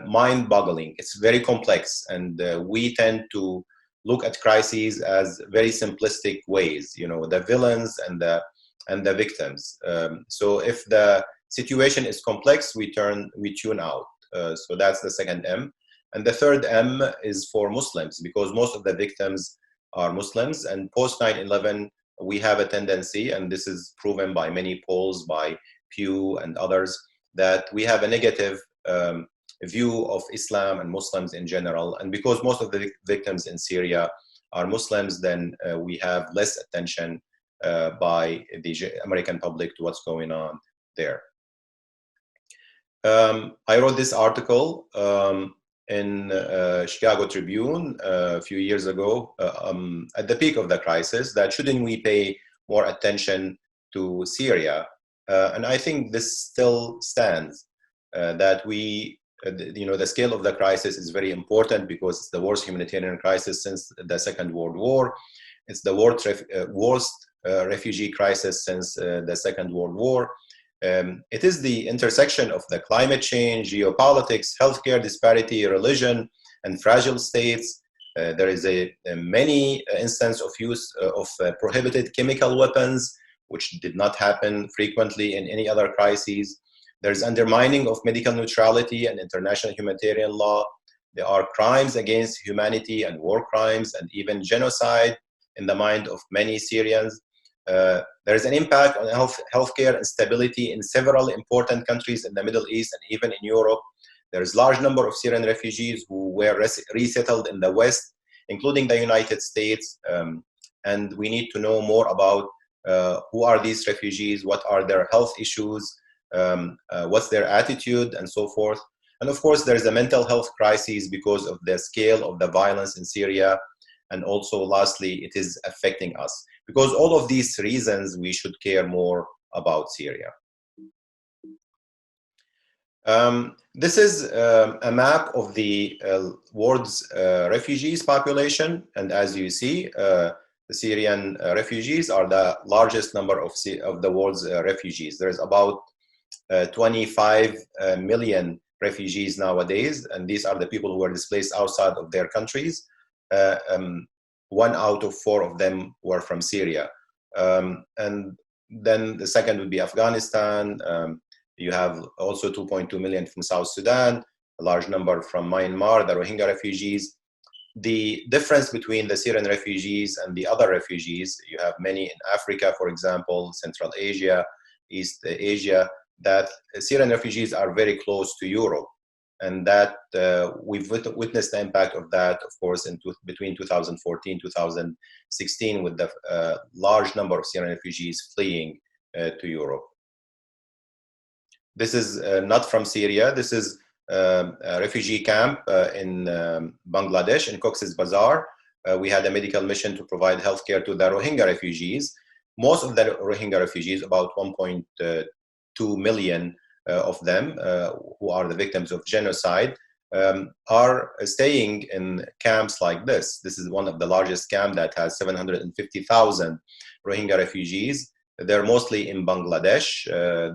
mind-boggling. It's very complex, and we tend to look at crises as very simplistic ways, you know, the villains and the victims. So if the situation is complex, we tune out. So that's the second M. And the third M is for Muslims, because most of the victims are Muslims. And post 9/11, we have a tendency, and this is proven by many polls by Pew and others, that we have a negative view of Islam and Muslims in general. And because most of the victims in Syria are Muslims, then we have less attention by the American public to what's going on there. I wrote this article in Chicago Tribune a few years ago at the peak of the crisis, that shouldn't we pay more attention to Syria? And I think this still stands, that the scale of the crisis is very important because it's the worst humanitarian crisis since the Second World War. It's the worst refugee crisis since the Second World War. It is the intersection of the climate change, geopolitics, healthcare disparity, religion, and fragile states. There is a many instances of use of prohibited chemical weapons, which did not happen frequently in any other crises. There's undermining of medical neutrality and international humanitarian law. There are crimes against humanity and war crimes and even genocide in the mind of many Syrians. There is an impact on healthcare and stability in several important countries in the Middle East and even in Europe. There is a large number of Syrian refugees who were resettled in the West, including the United States. And we need to know more about who are these refugees, what are their health issues, what's their attitude, and so forth. And of course, there's a mental health crisis because of the scale of the violence in Syria. And also, lastly, it is affecting us. Because all of these reasons, we should care more about Syria. This is a map of the world's refugees population. And as you see, the Syrian refugees are the largest number of the world's refugees. There's about 25 million refugees nowadays. And these are the people who were displaced outside of their countries. 1 out of 4 of them were from Syria. And then the second would be Afghanistan. You have also 2.2 million from South Sudan, a large number from Myanmar, the Rohingya refugees. The difference between the Syrian refugees and the other refugees, you have many in Africa, for example, Central Asia, East Asia, that Syrian refugees are very close to Europe. And that we've witnessed the impact of that, of course, between 2014 2016, with the large number of Syrian refugees fleeing to Europe. This is not from Syria. This is a refugee camp in Bangladesh, in Cox's Bazar. We had a medical mission to provide healthcare to the Rohingya refugees. Most of the Rohingya refugees, about 1.2 million of them, who are the victims of genocide, are staying in camps like this. This is one of the largest camps that has 750,000 Rohingya refugees. They're mostly in Bangladesh.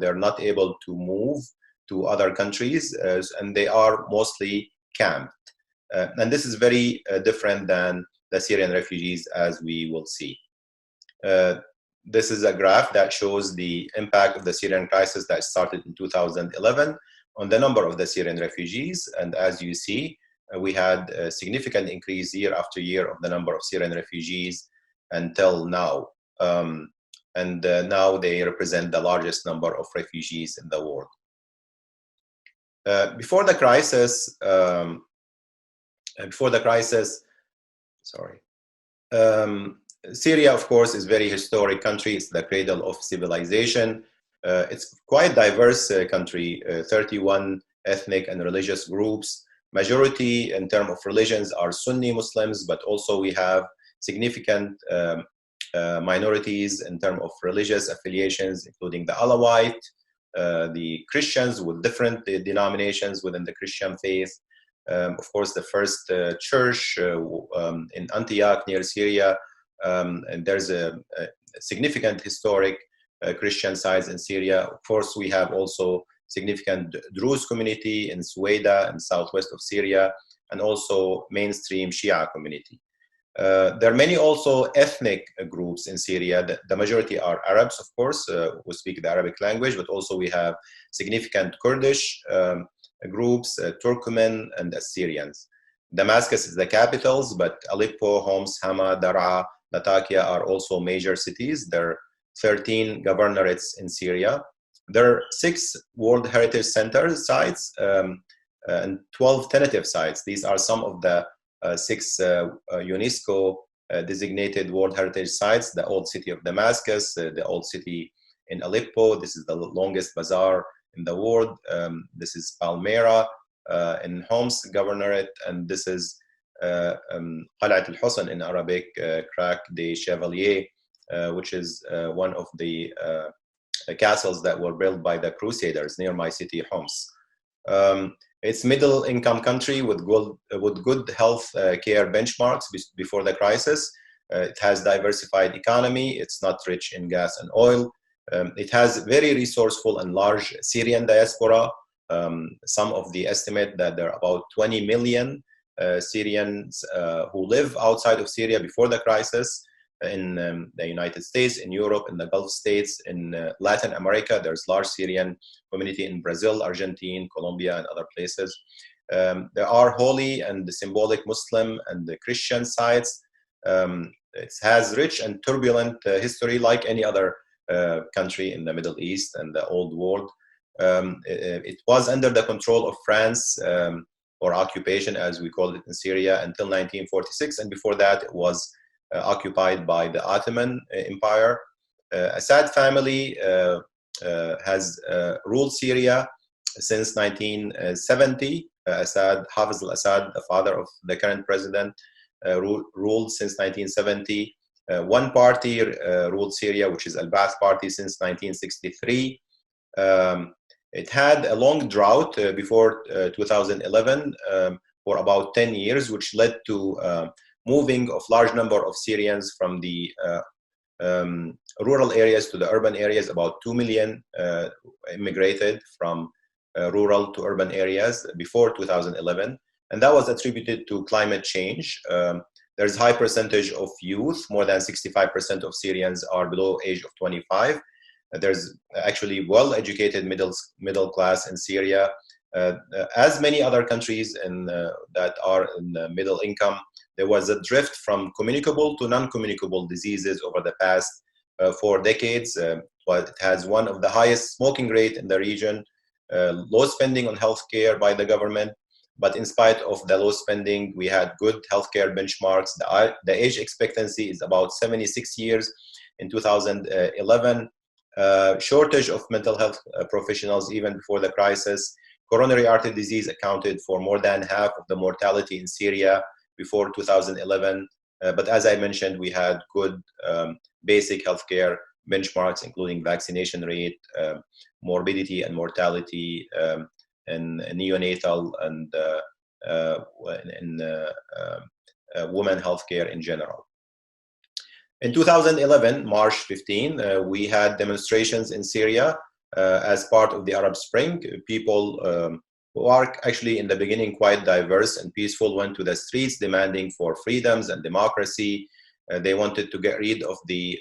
They're not able to move to other countries, and they are mostly camped. And this is very different than the Syrian refugees, as we will see. This is a graph that shows the impact of the Syrian crisis that started in 2011 on the number of the Syrian refugees. And as you see, we had a significant increase year after year of the number of Syrian refugees until now. Now they represent the largest number of refugees in the world. Before the crisis, Syria, of course, is a very historic country. It's the cradle of civilization. It's quite diverse country, 31 ethnic and religious groups. Majority in terms of religions are Sunni Muslims, but also we have significant minorities in terms of religious affiliations, including the Alawite, the Christians with different denominations within the Christian faith. Of course, the first church in Antioch near Syria, and there's a significant historic Christian sites in Syria. Of course, we have also significant Druze community in Suwaida in southwest of Syria, and also mainstream Shia community. There are many also ethnic groups in Syria. The majority are Arabs, of course, who speak the Arabic language, but also we have significant Kurdish groups, Turkmen and Assyrians. Damascus is the capitals, but Aleppo, Homs, Hama, Daraa, Latakia are also major cities. There are 13 governorates in Syria. There are 6 World Heritage Center sites and 12 tentative sites. These are some of the 6 UNESCO designated World Heritage Sites: the old city of Damascus, the old city in Aleppo. This is the longest bazaar in the world. This is Palmyra in Homs Governorate, and this is Qalat al-Husn in Arabic, Crac des Chevaliers, which is one of the castles that were built by the Crusaders near my city, Homs. It's middle-income country with good health care benchmarks before the crisis. It has diversified economy. It's not rich in gas and oil. It has very resourceful and large Syrian diaspora. Some of the estimate that there are about 20 million Syrians who live outside of Syria before the crisis in the United States, in Europe, in the Gulf states, in Latin America. There's large Syrian community in Brazil, Argentina, Colombia, and other places. There are holy and symbolic Muslim and the Christian sites. It has rich and turbulent history like any other country in the Middle East and the Old World. It was under the control of France or occupation, as we call it in Syria, until 1946, and before that it was occupied by the Ottoman Empire. Assad family has ruled Syria since 1970. Assad, Hafiz al-Assad, the father of the current president, ruled since 1970. One party ruled Syria, which is Al-Ba'ath Party, since 1963. It had a long drought before 2011 for about 10 years, which led to moving of large number of Syrians from the rural areas to the urban areas. About 2 million immigrated from rural to urban areas before 2011. And that was attributed to climate change. There's a high percentage of youth. More than 65% of Syrians are below age of 25. There's actually well-educated middle class in Syria. As many other countries that are in middle income, there was a drift from communicable to non-communicable diseases over the past 4 decades. But it has one of the highest smoking rate in the region, low spending on healthcare by the government. But in spite of the low spending, we had good healthcare benchmarks. The age expectancy is about 76 years in 2011. Shortage of mental health professionals even before the crisis. Coronary artery disease accounted for more than half of the mortality in Syria before 2011. But as I mentioned, we had good basic healthcare benchmarks, including vaccination rate, morbidity and mortality, and neonatal and women healthcare in general. In 2011, March 15, we had demonstrations in Syria as part of the Arab Spring. People who are actually in the beginning quite diverse and peaceful went to the streets demanding for freedoms and democracy. They wanted to get rid of the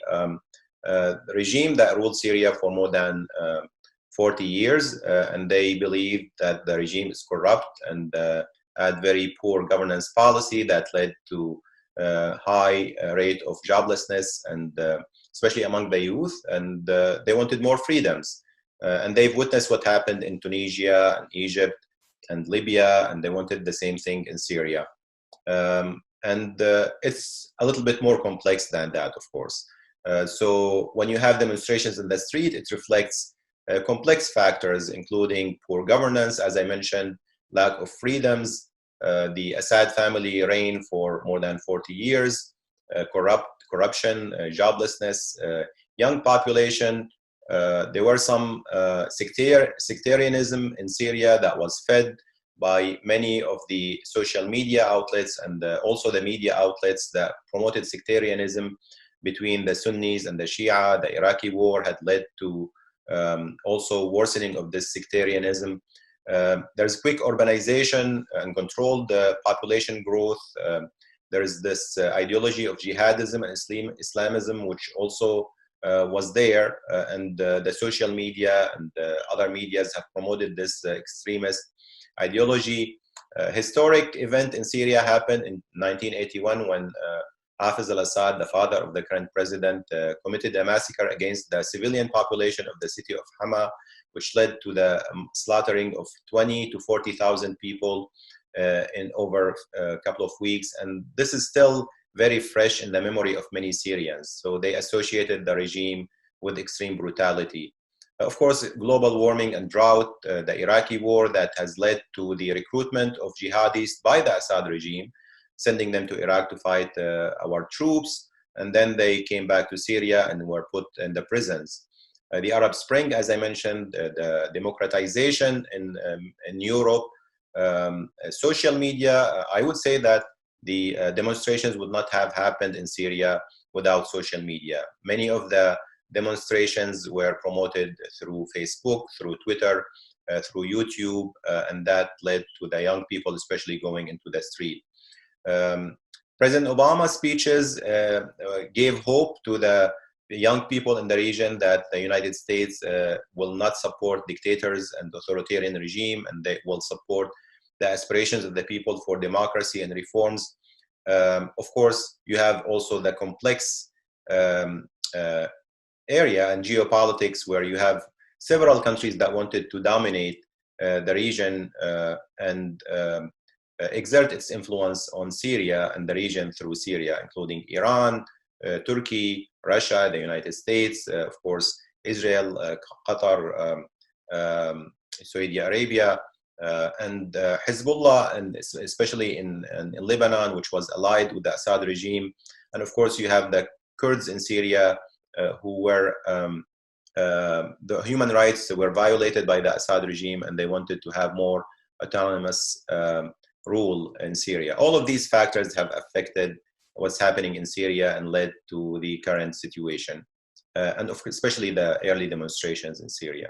regime that ruled Syria for more than 40 years, and they believed that the regime is corrupt and had very poor governance policy that led to high rate of joblessness, and especially among the youth, and they wanted more freedoms. And they've witnessed what happened in Tunisia and Egypt and Libya, and they wanted the same thing in Syria. And it's a little bit more complex than that, of course. So when you have demonstrations in the street, it reflects complex factors, including poor governance, as I mentioned, lack of freedoms. The Assad family reigned for more than 40 years, corruption, joblessness, young population. There were some sectarianism in Syria that was fed by many of the social media outlets and also the media outlets that promoted sectarianism between the Sunnis and the Shia. The Iraqi war had led to also worsening of this sectarianism. There's quick urbanization and controlled population growth. There's this ideology of jihadism and Islamism, which also was there, and the social media and other medias have promoted this extremist ideology. Historic event in Syria happened in 1981 when Hafiz al-Assad, the father of the current president, committed a massacre against the civilian population of the city of Hama, which led to the slaughtering of 20 to 40,000 people in over a couple of weeks. And this is still very fresh in the memory of many Syrians. So they associated the regime with extreme brutality. Of course, global warming and drought, the Iraqi war that has led to the recruitment of jihadists by the Assad regime, sending them to Iraq to fight our troops, and then they came back to Syria and were put in the prisons. The Arab Spring, as I mentioned, the democratization in Europe, social media, I would say that the demonstrations would not have happened in Syria without social media. Many of the demonstrations were promoted through Facebook, through Twitter, through YouTube, and that led to the young people especially going into the street. President Obama's speeches gave hope to the young people in the region that the United States will not support dictators and authoritarian regime, and they will support the aspirations of the people for democracy and reforms. Of course, you have also the complex area and geopolitics where you have several countries that wanted to dominate the region and exert its influence on Syria and the region through Syria, including Iran, Turkey, Russia, the United States, of course, Israel, Qatar, Saudi Arabia, and Hezbollah, and especially in Lebanon, which was allied with the Assad regime. And of course, you have the Kurds in Syria who were, the human rights were violated by the Assad regime, and they wanted to have more autonomous rule in Syria. All of these factors have affected what's happening in Syria and led to the current situation, and especially the early demonstrations in Syria.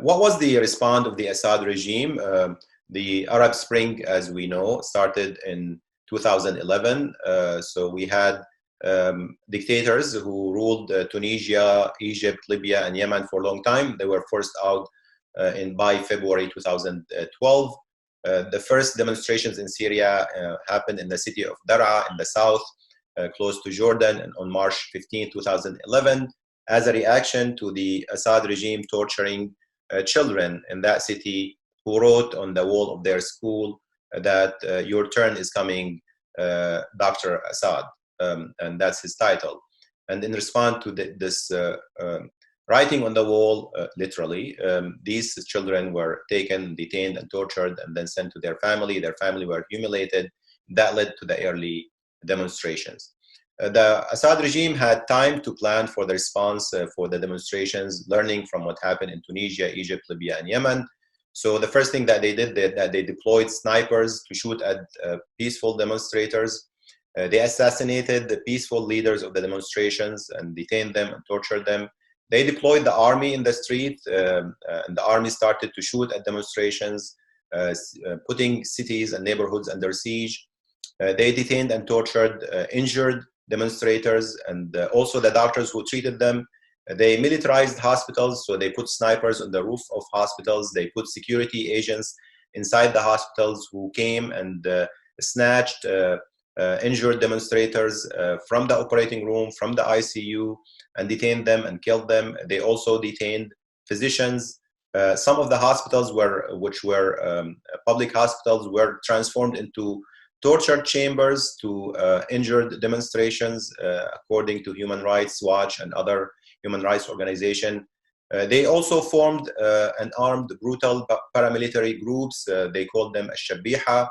What was the response of the Assad regime? The Arab Spring, as we know, started in 2011. So we had dictators who ruled Tunisia, Egypt, Libya, and Yemen for a long time. They were forced out by February 2012. The first demonstrations in Syria happened in the city of Daraa in the south, close to Jordan, and on March 15, 2011, as a reaction to the Assad regime torturing children in that city who wrote on the wall of their school that your turn is coming, Dr. Assad, and that's his title. And in response to this writing on the wall, literally, these children were taken, detained, and tortured, and then sent to their family. Their family were humiliated. That led to the early demonstrations. The Assad regime had time to plan for the response for the demonstrations, learning from what happened in Tunisia, Egypt, Libya, and Yemen. So the first thing that they did, that they deployed snipers to shoot at peaceful demonstrators. They assassinated the peaceful leaders of the demonstrations and detained them and tortured them. They deployed the army in the street, and the army started to shoot at demonstrations, putting cities and neighborhoods under siege. They detained and tortured injured demonstrators and also the doctors who treated them. They militarized hospitals, so they put snipers on the roof of hospitals. They put security agents inside the hospitals who came and snatched injured demonstrators from the operating room, from the ICU, and detained them and killed them. They also detained physicians. Some of the hospitals which were public hospitals were transformed into torture chambers to injured demonstrations, according to Human Rights Watch and other human rights organizations. They also formed an armed, brutal paramilitary groups. They called them Al-Shabiha,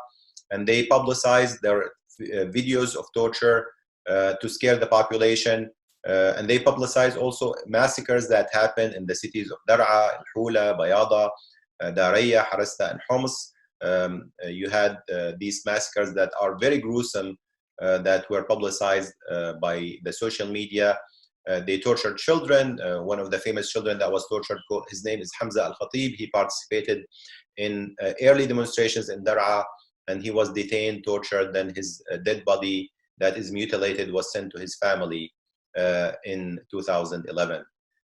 and they publicized their videos of torture to scare the population. And they publicized also massacres that happened in the cities of Daraa, Al-Hula, Bayada, Daraya, Harasta, and Homs. You had these massacres that are very gruesome that were publicized by the social media. They tortured children. One of the famous children that was tortured, his name is Hamza Al-Khatib. He participated in early demonstrations in Daraa, and he was detained, tortured, then his dead body that is mutilated was sent to his family in 2011.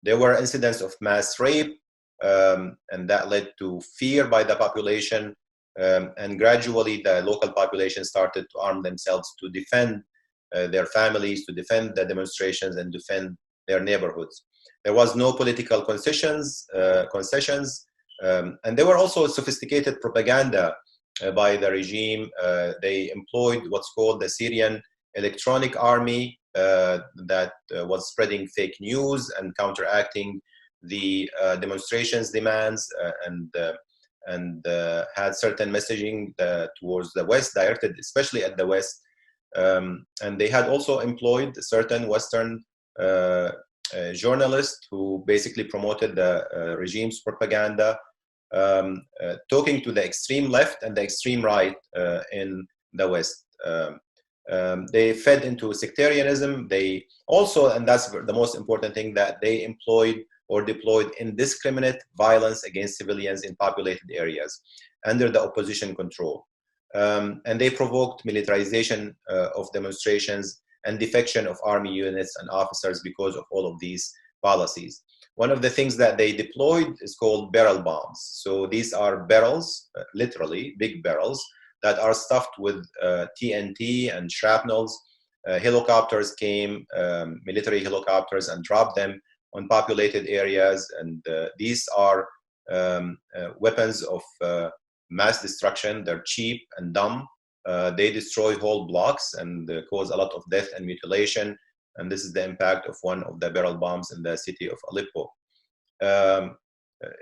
There were incidents of mass rape, and that led to fear by the population. And gradually the local population started to arm themselves to defend their families, to defend the demonstrations, and defend their neighborhoods. There was no political concessions, and there were also sophisticated propaganda by the regime. They employed what's called the Syrian Electronic Army, that was spreading fake news and counteracting the demonstrations demands, and had certain messaging towards the West, directed especially at the West. And they had also employed certain Western journalists who basically promoted the regime's propaganda, talking to the extreme left and the extreme right in the West. They fed into sectarianism. They also, and that's the most important thing, that they employed or deployed indiscriminate violence against civilians in populated areas under the opposition control. And they provoked militarization of demonstrations and defection of army units and officers because of all of these policies. One of the things that they deployed is called barrel bombs. So these are barrels, literally big barrels, that are stuffed with TNT and shrapnels. Helicopters came, military helicopters, and dropped them on populated areas. And these are weapons of mass destruction. They're cheap and dumb. They destroy whole blocks and cause a lot of death and mutilation. And this is the impact of one of the barrel bombs in the city of Aleppo.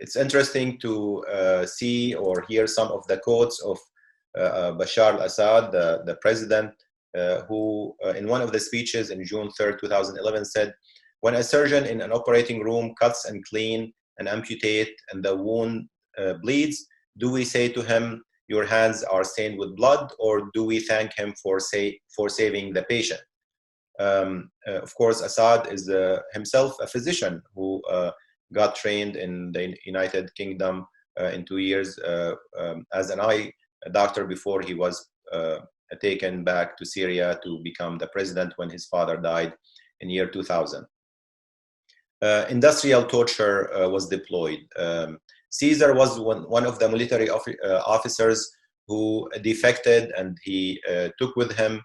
It's interesting to see or hear some of the quotes of Bashar al-Assad, the president, who in one of the speeches in June 3rd, 2011 said, "When a surgeon in an operating room cuts and clean and amputate and the wound bleeds, do we say to him, your hands are stained with blood, or do we thank him for saving the patient?" Of course, Assad is himself a physician who got trained in the United Kingdom in 2 years as an eye doctor before he was taken back to Syria to become the president when his father died in year 2000. Industrial torture was deployed. Caesar was one of the military officers who defected, and he took with him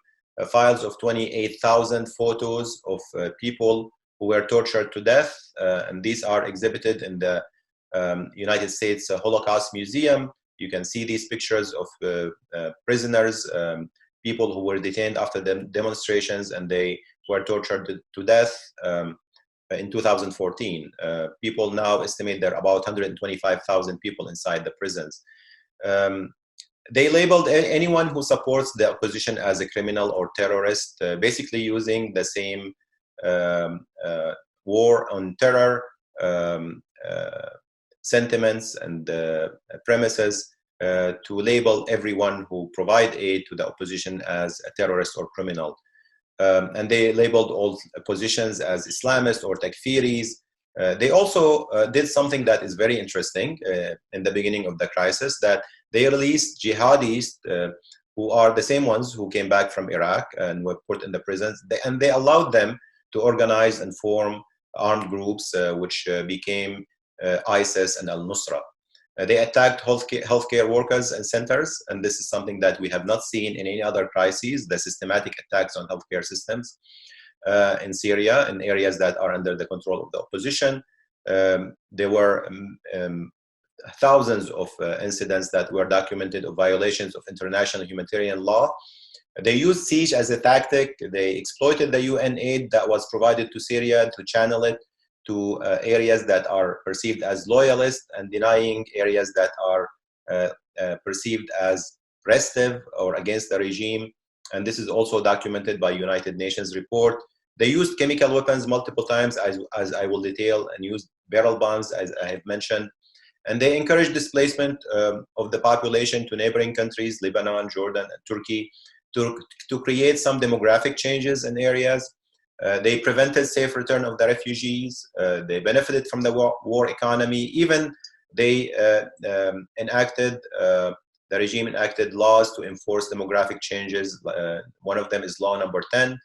files of 28,000 photos of people who were tortured to death. And these are exhibited in the United States Holocaust Museum. You can see these pictures of prisoners, people who were detained after the demonstrations, and they were tortured to death in 2014. People now estimate there are about 125,000 people inside the prisons. They labeled anyone who supports the opposition as a criminal or terrorist, basically using the same war on terror sentiments and premises to label everyone who provide aid to the opposition as a terrorist or criminal. And they labeled all oppositions as Islamist or Takfiris. They also did something that is very interesting in the beginning of the crisis, that they released jihadis who are the same ones who came back from Iraq and were put in the prisons, and they allowed them to organize and form armed groups which became ISIS and al-Nusra. They attacked healthcare workers and centers, and this is something that we have not seen in any other crises, the systematic attacks on healthcare systems in Syria, in areas that are under the control of the opposition. There were thousands of incidents that were documented of violations of international humanitarian law. They used siege as a tactic. They exploited the UN aid that was provided to Syria to channel it to areas that are perceived as loyalist, and denying areas that are perceived as restive or against the regime. And this is also documented by United Nations report. They used chemical weapons multiple times, as I will detail, and used barrel bombs, as I have mentioned. And they encouraged displacement of the population to neighboring countries, Lebanon, Jordan, and Turkey, to create some demographic changes in areas. They prevented safe return of the refugees. They benefited from the war economy. Even they the regime enacted laws to enforce demographic changes. One of them is law number 10,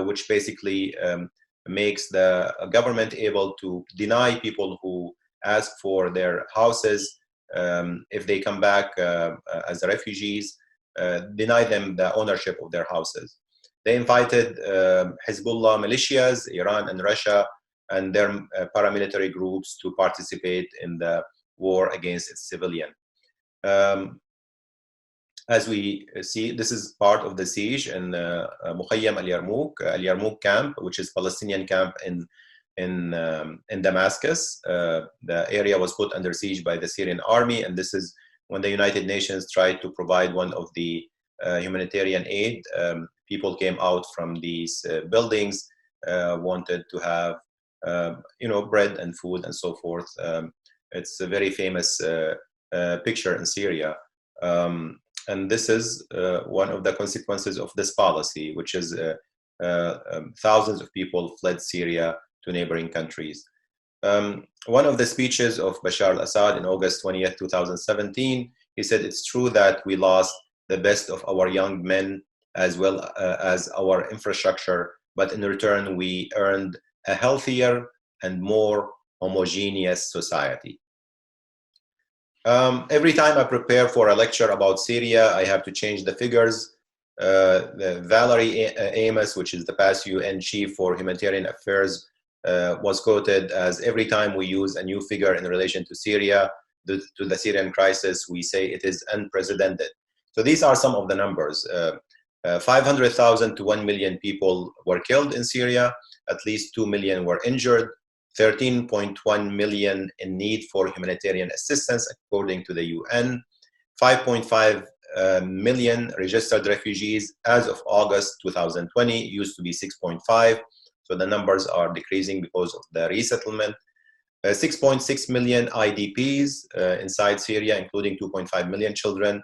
which basically makes the government able to deny people who ask for their houses, if they come back as refugees, deny them the ownership of their houses. They invited Hezbollah militias, Iran and Russia, and their paramilitary groups to participate in the war against its civilian. As we see, this is part of the siege in Mukhayyam al-Yarmouk camp, which is Palestinian camp in Damascus. The area was put under siege by the Syrian army, and this is when the United Nations tried to provide one of the humanitarian aid. People came out from these buildings, wanted to have bread and food and so forth. It's a very famous picture in Syria. And this is one of the consequences of this policy, which is thousands of people fled Syria to neighboring countries. One of the speeches of Bashar al-Assad in August 20th, 2017, he said, "It's true that we lost the best of our young men as well as our infrastructure, but in return, we earned a healthier and more homogeneous society." Every time I prepare for a lecture about Syria, I have to change the figures. Valerie Amos, which is the past UN chief for humanitarian affairs, was quoted as, "Every time we use a new figure in relation to Syria, to the Syrian crisis, we say it is unprecedented." So these are some of the numbers. 500,000 to 1 million people were killed in Syria. At least 2 million were injured. 13.1 million in need for humanitarian assistance, according to the UN. 5.5 million registered refugees as of August 2020, used to be 6.5. So the numbers are decreasing because of the resettlement. 6.6 million IDPs inside Syria, including 2.5 million children.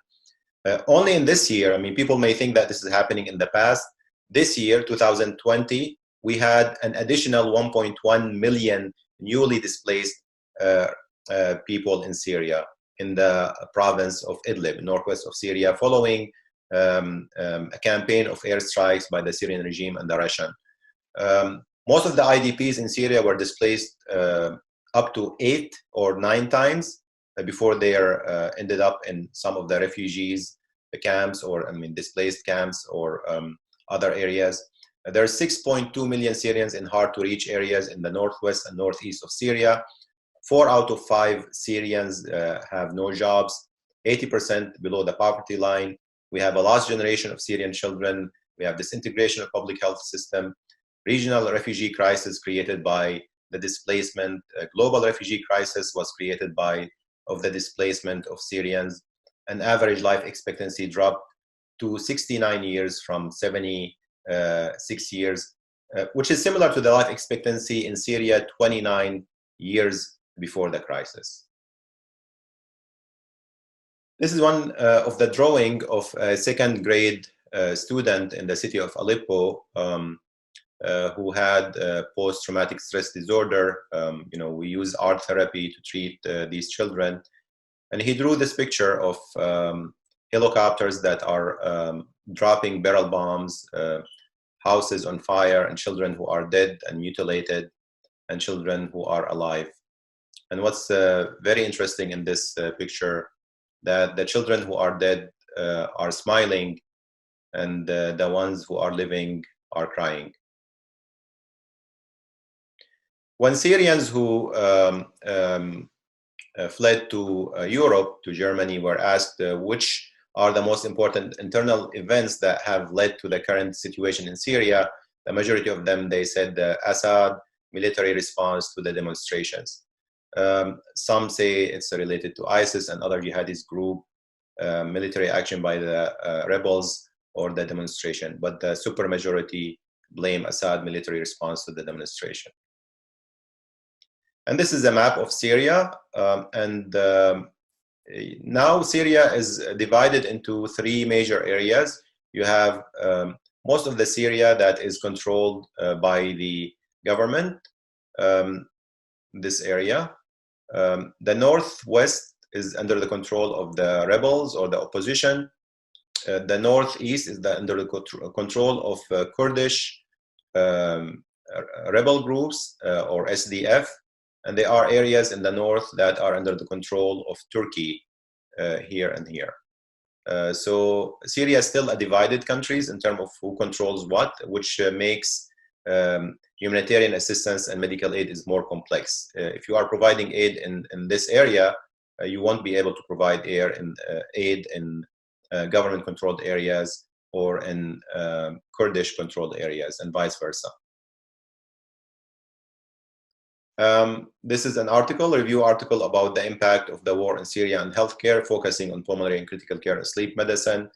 Only in this year, I mean, people may think that this is happening in the past. This year, 2020, we had an additional 1.1 million newly displaced people in Syria, in the province of Idlib, northwest of Syria, following a campaign of airstrikes by the Syrian regime and the Russian. Most of the IDPs in Syria were displaced up to 8 or 9 times before they ended up in some of the refugees camps, or displaced camps, or other areas. There are 6.2 million Syrians in hard-to-reach areas in the northwest and northeast of Syria. 4 out of 5 Syrians have no jobs, 80% below the poverty line. We have a lost generation of Syrian children. We have disintegration of public health system, regional refugee crisis created by the displacement. A global refugee crisis was created of the displacement of Syrians. An average life expectancy dropped to 69 years from 76 years, which is similar to the life expectancy in Syria 29 years before the crisis. This is one of the drawing of a second grade student in the city of Aleppo who had post-traumatic stress disorder. We use art therapy to treat these children. And he drew this picture of helicopters that are dropping barrel bombs, houses on fire, and children who are dead and mutilated, and children who are alive. And what's very interesting in this picture, that the children who are dead are smiling, and the ones who are living are crying. When Syrians who fled to Europe, to Germany, were asked which are the most important internal events that have led to the current situation in Syria, the majority of them, they said the Assad military response to the demonstrations. Some say it's related to ISIS and other jihadist group, military action by the rebels or the demonstration, but the supermajority blame Assad military response to the demonstration. And this is a map of Syria, now Syria is divided into 3 major areas. You have most of the Syria that is controlled by the government, this area. The northwest is under the control of the rebels or the opposition. The northeast is under the control of Kurdish rebel groups or SDF. And there are areas in the north that are under the control of Turkey here and here. So Syria is still a divided country in terms of who controls what, which makes humanitarian assistance and medical aid is more complex. If you are providing aid in this area, you won't be able to provide aid in government-controlled areas or in Kurdish-controlled areas, and vice versa. This is an review article about the impact of the war in Syria on healthcare, focusing on pulmonary and critical care and sleep medicine.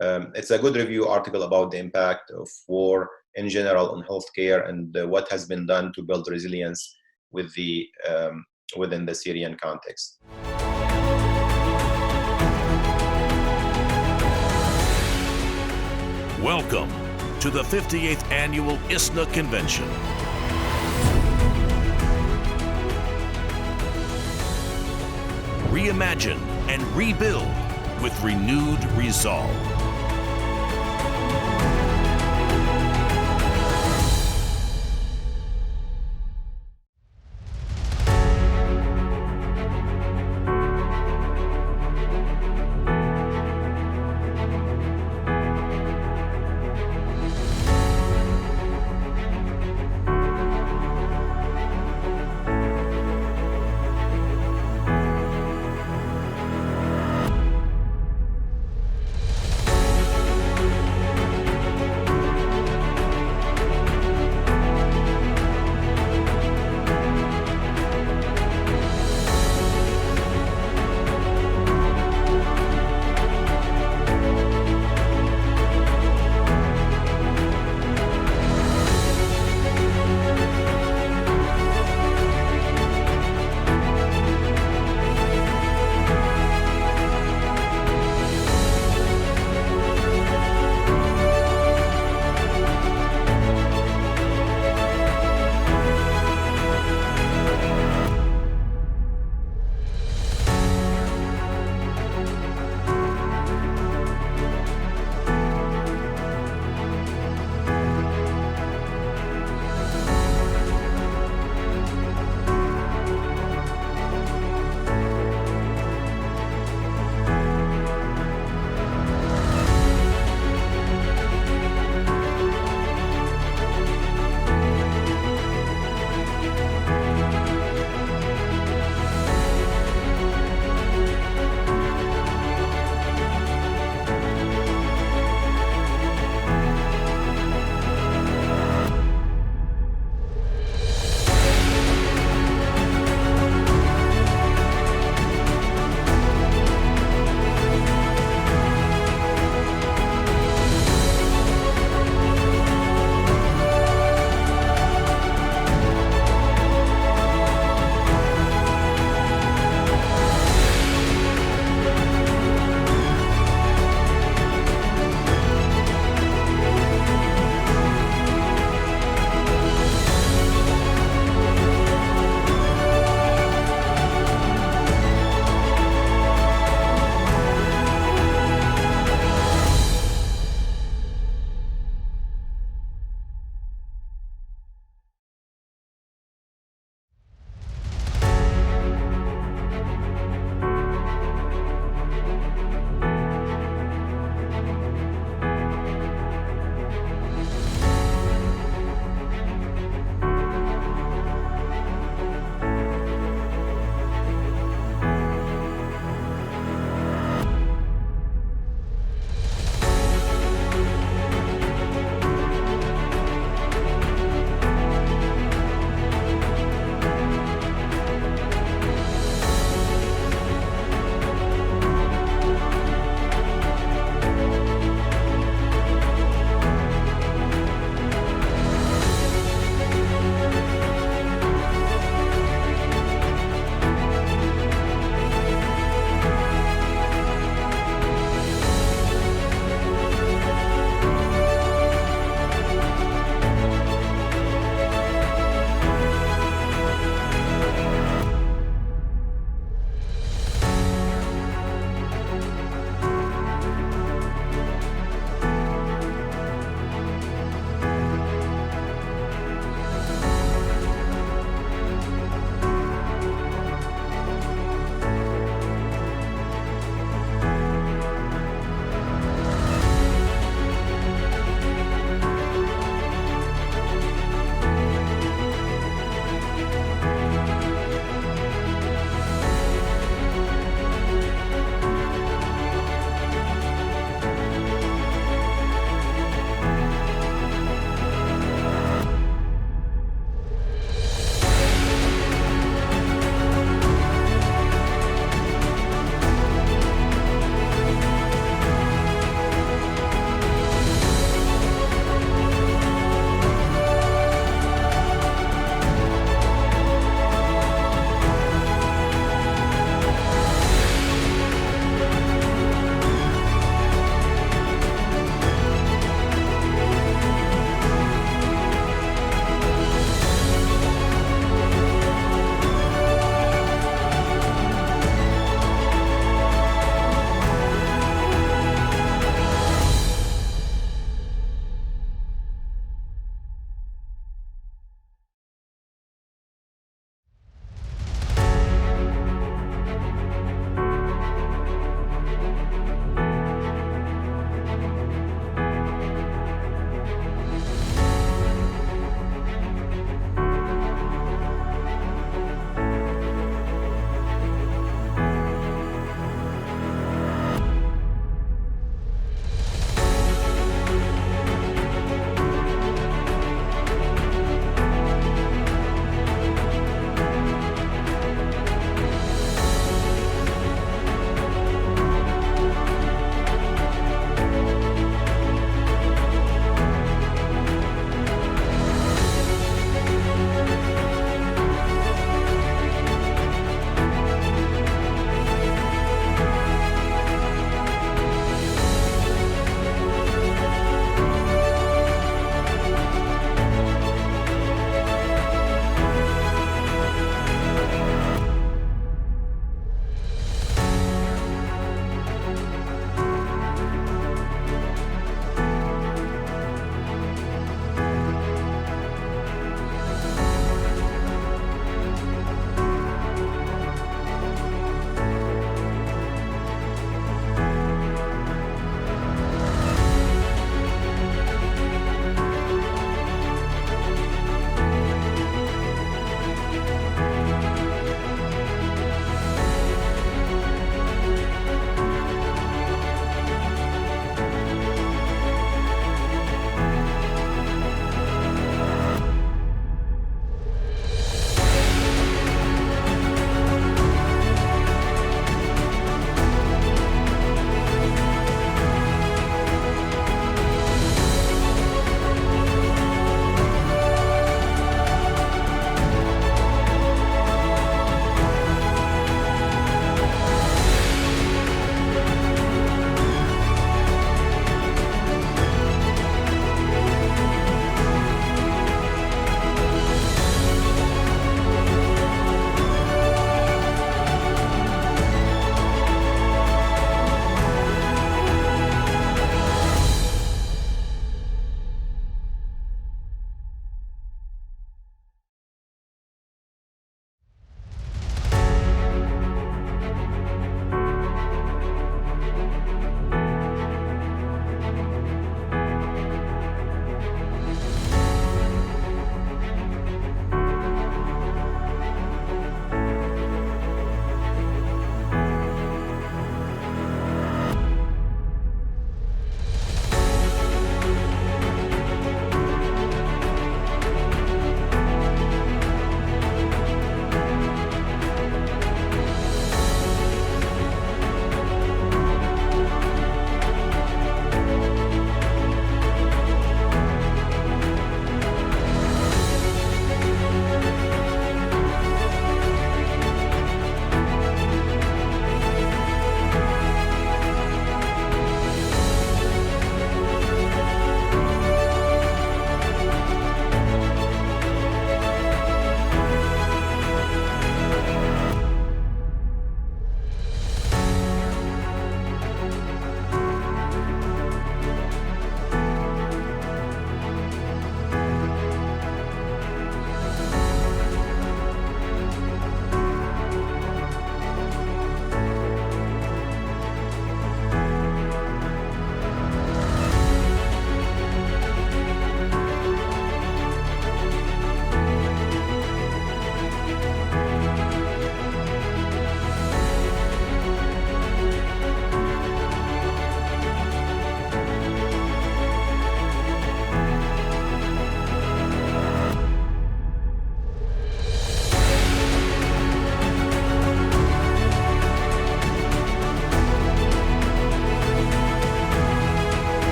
It's a good review article about the impact of war in general on healthcare and what has been done to build resilience with within the Syrian context. Welcome to the 58th Annual ISNA Convention. Reimagine and rebuild with renewed resolve.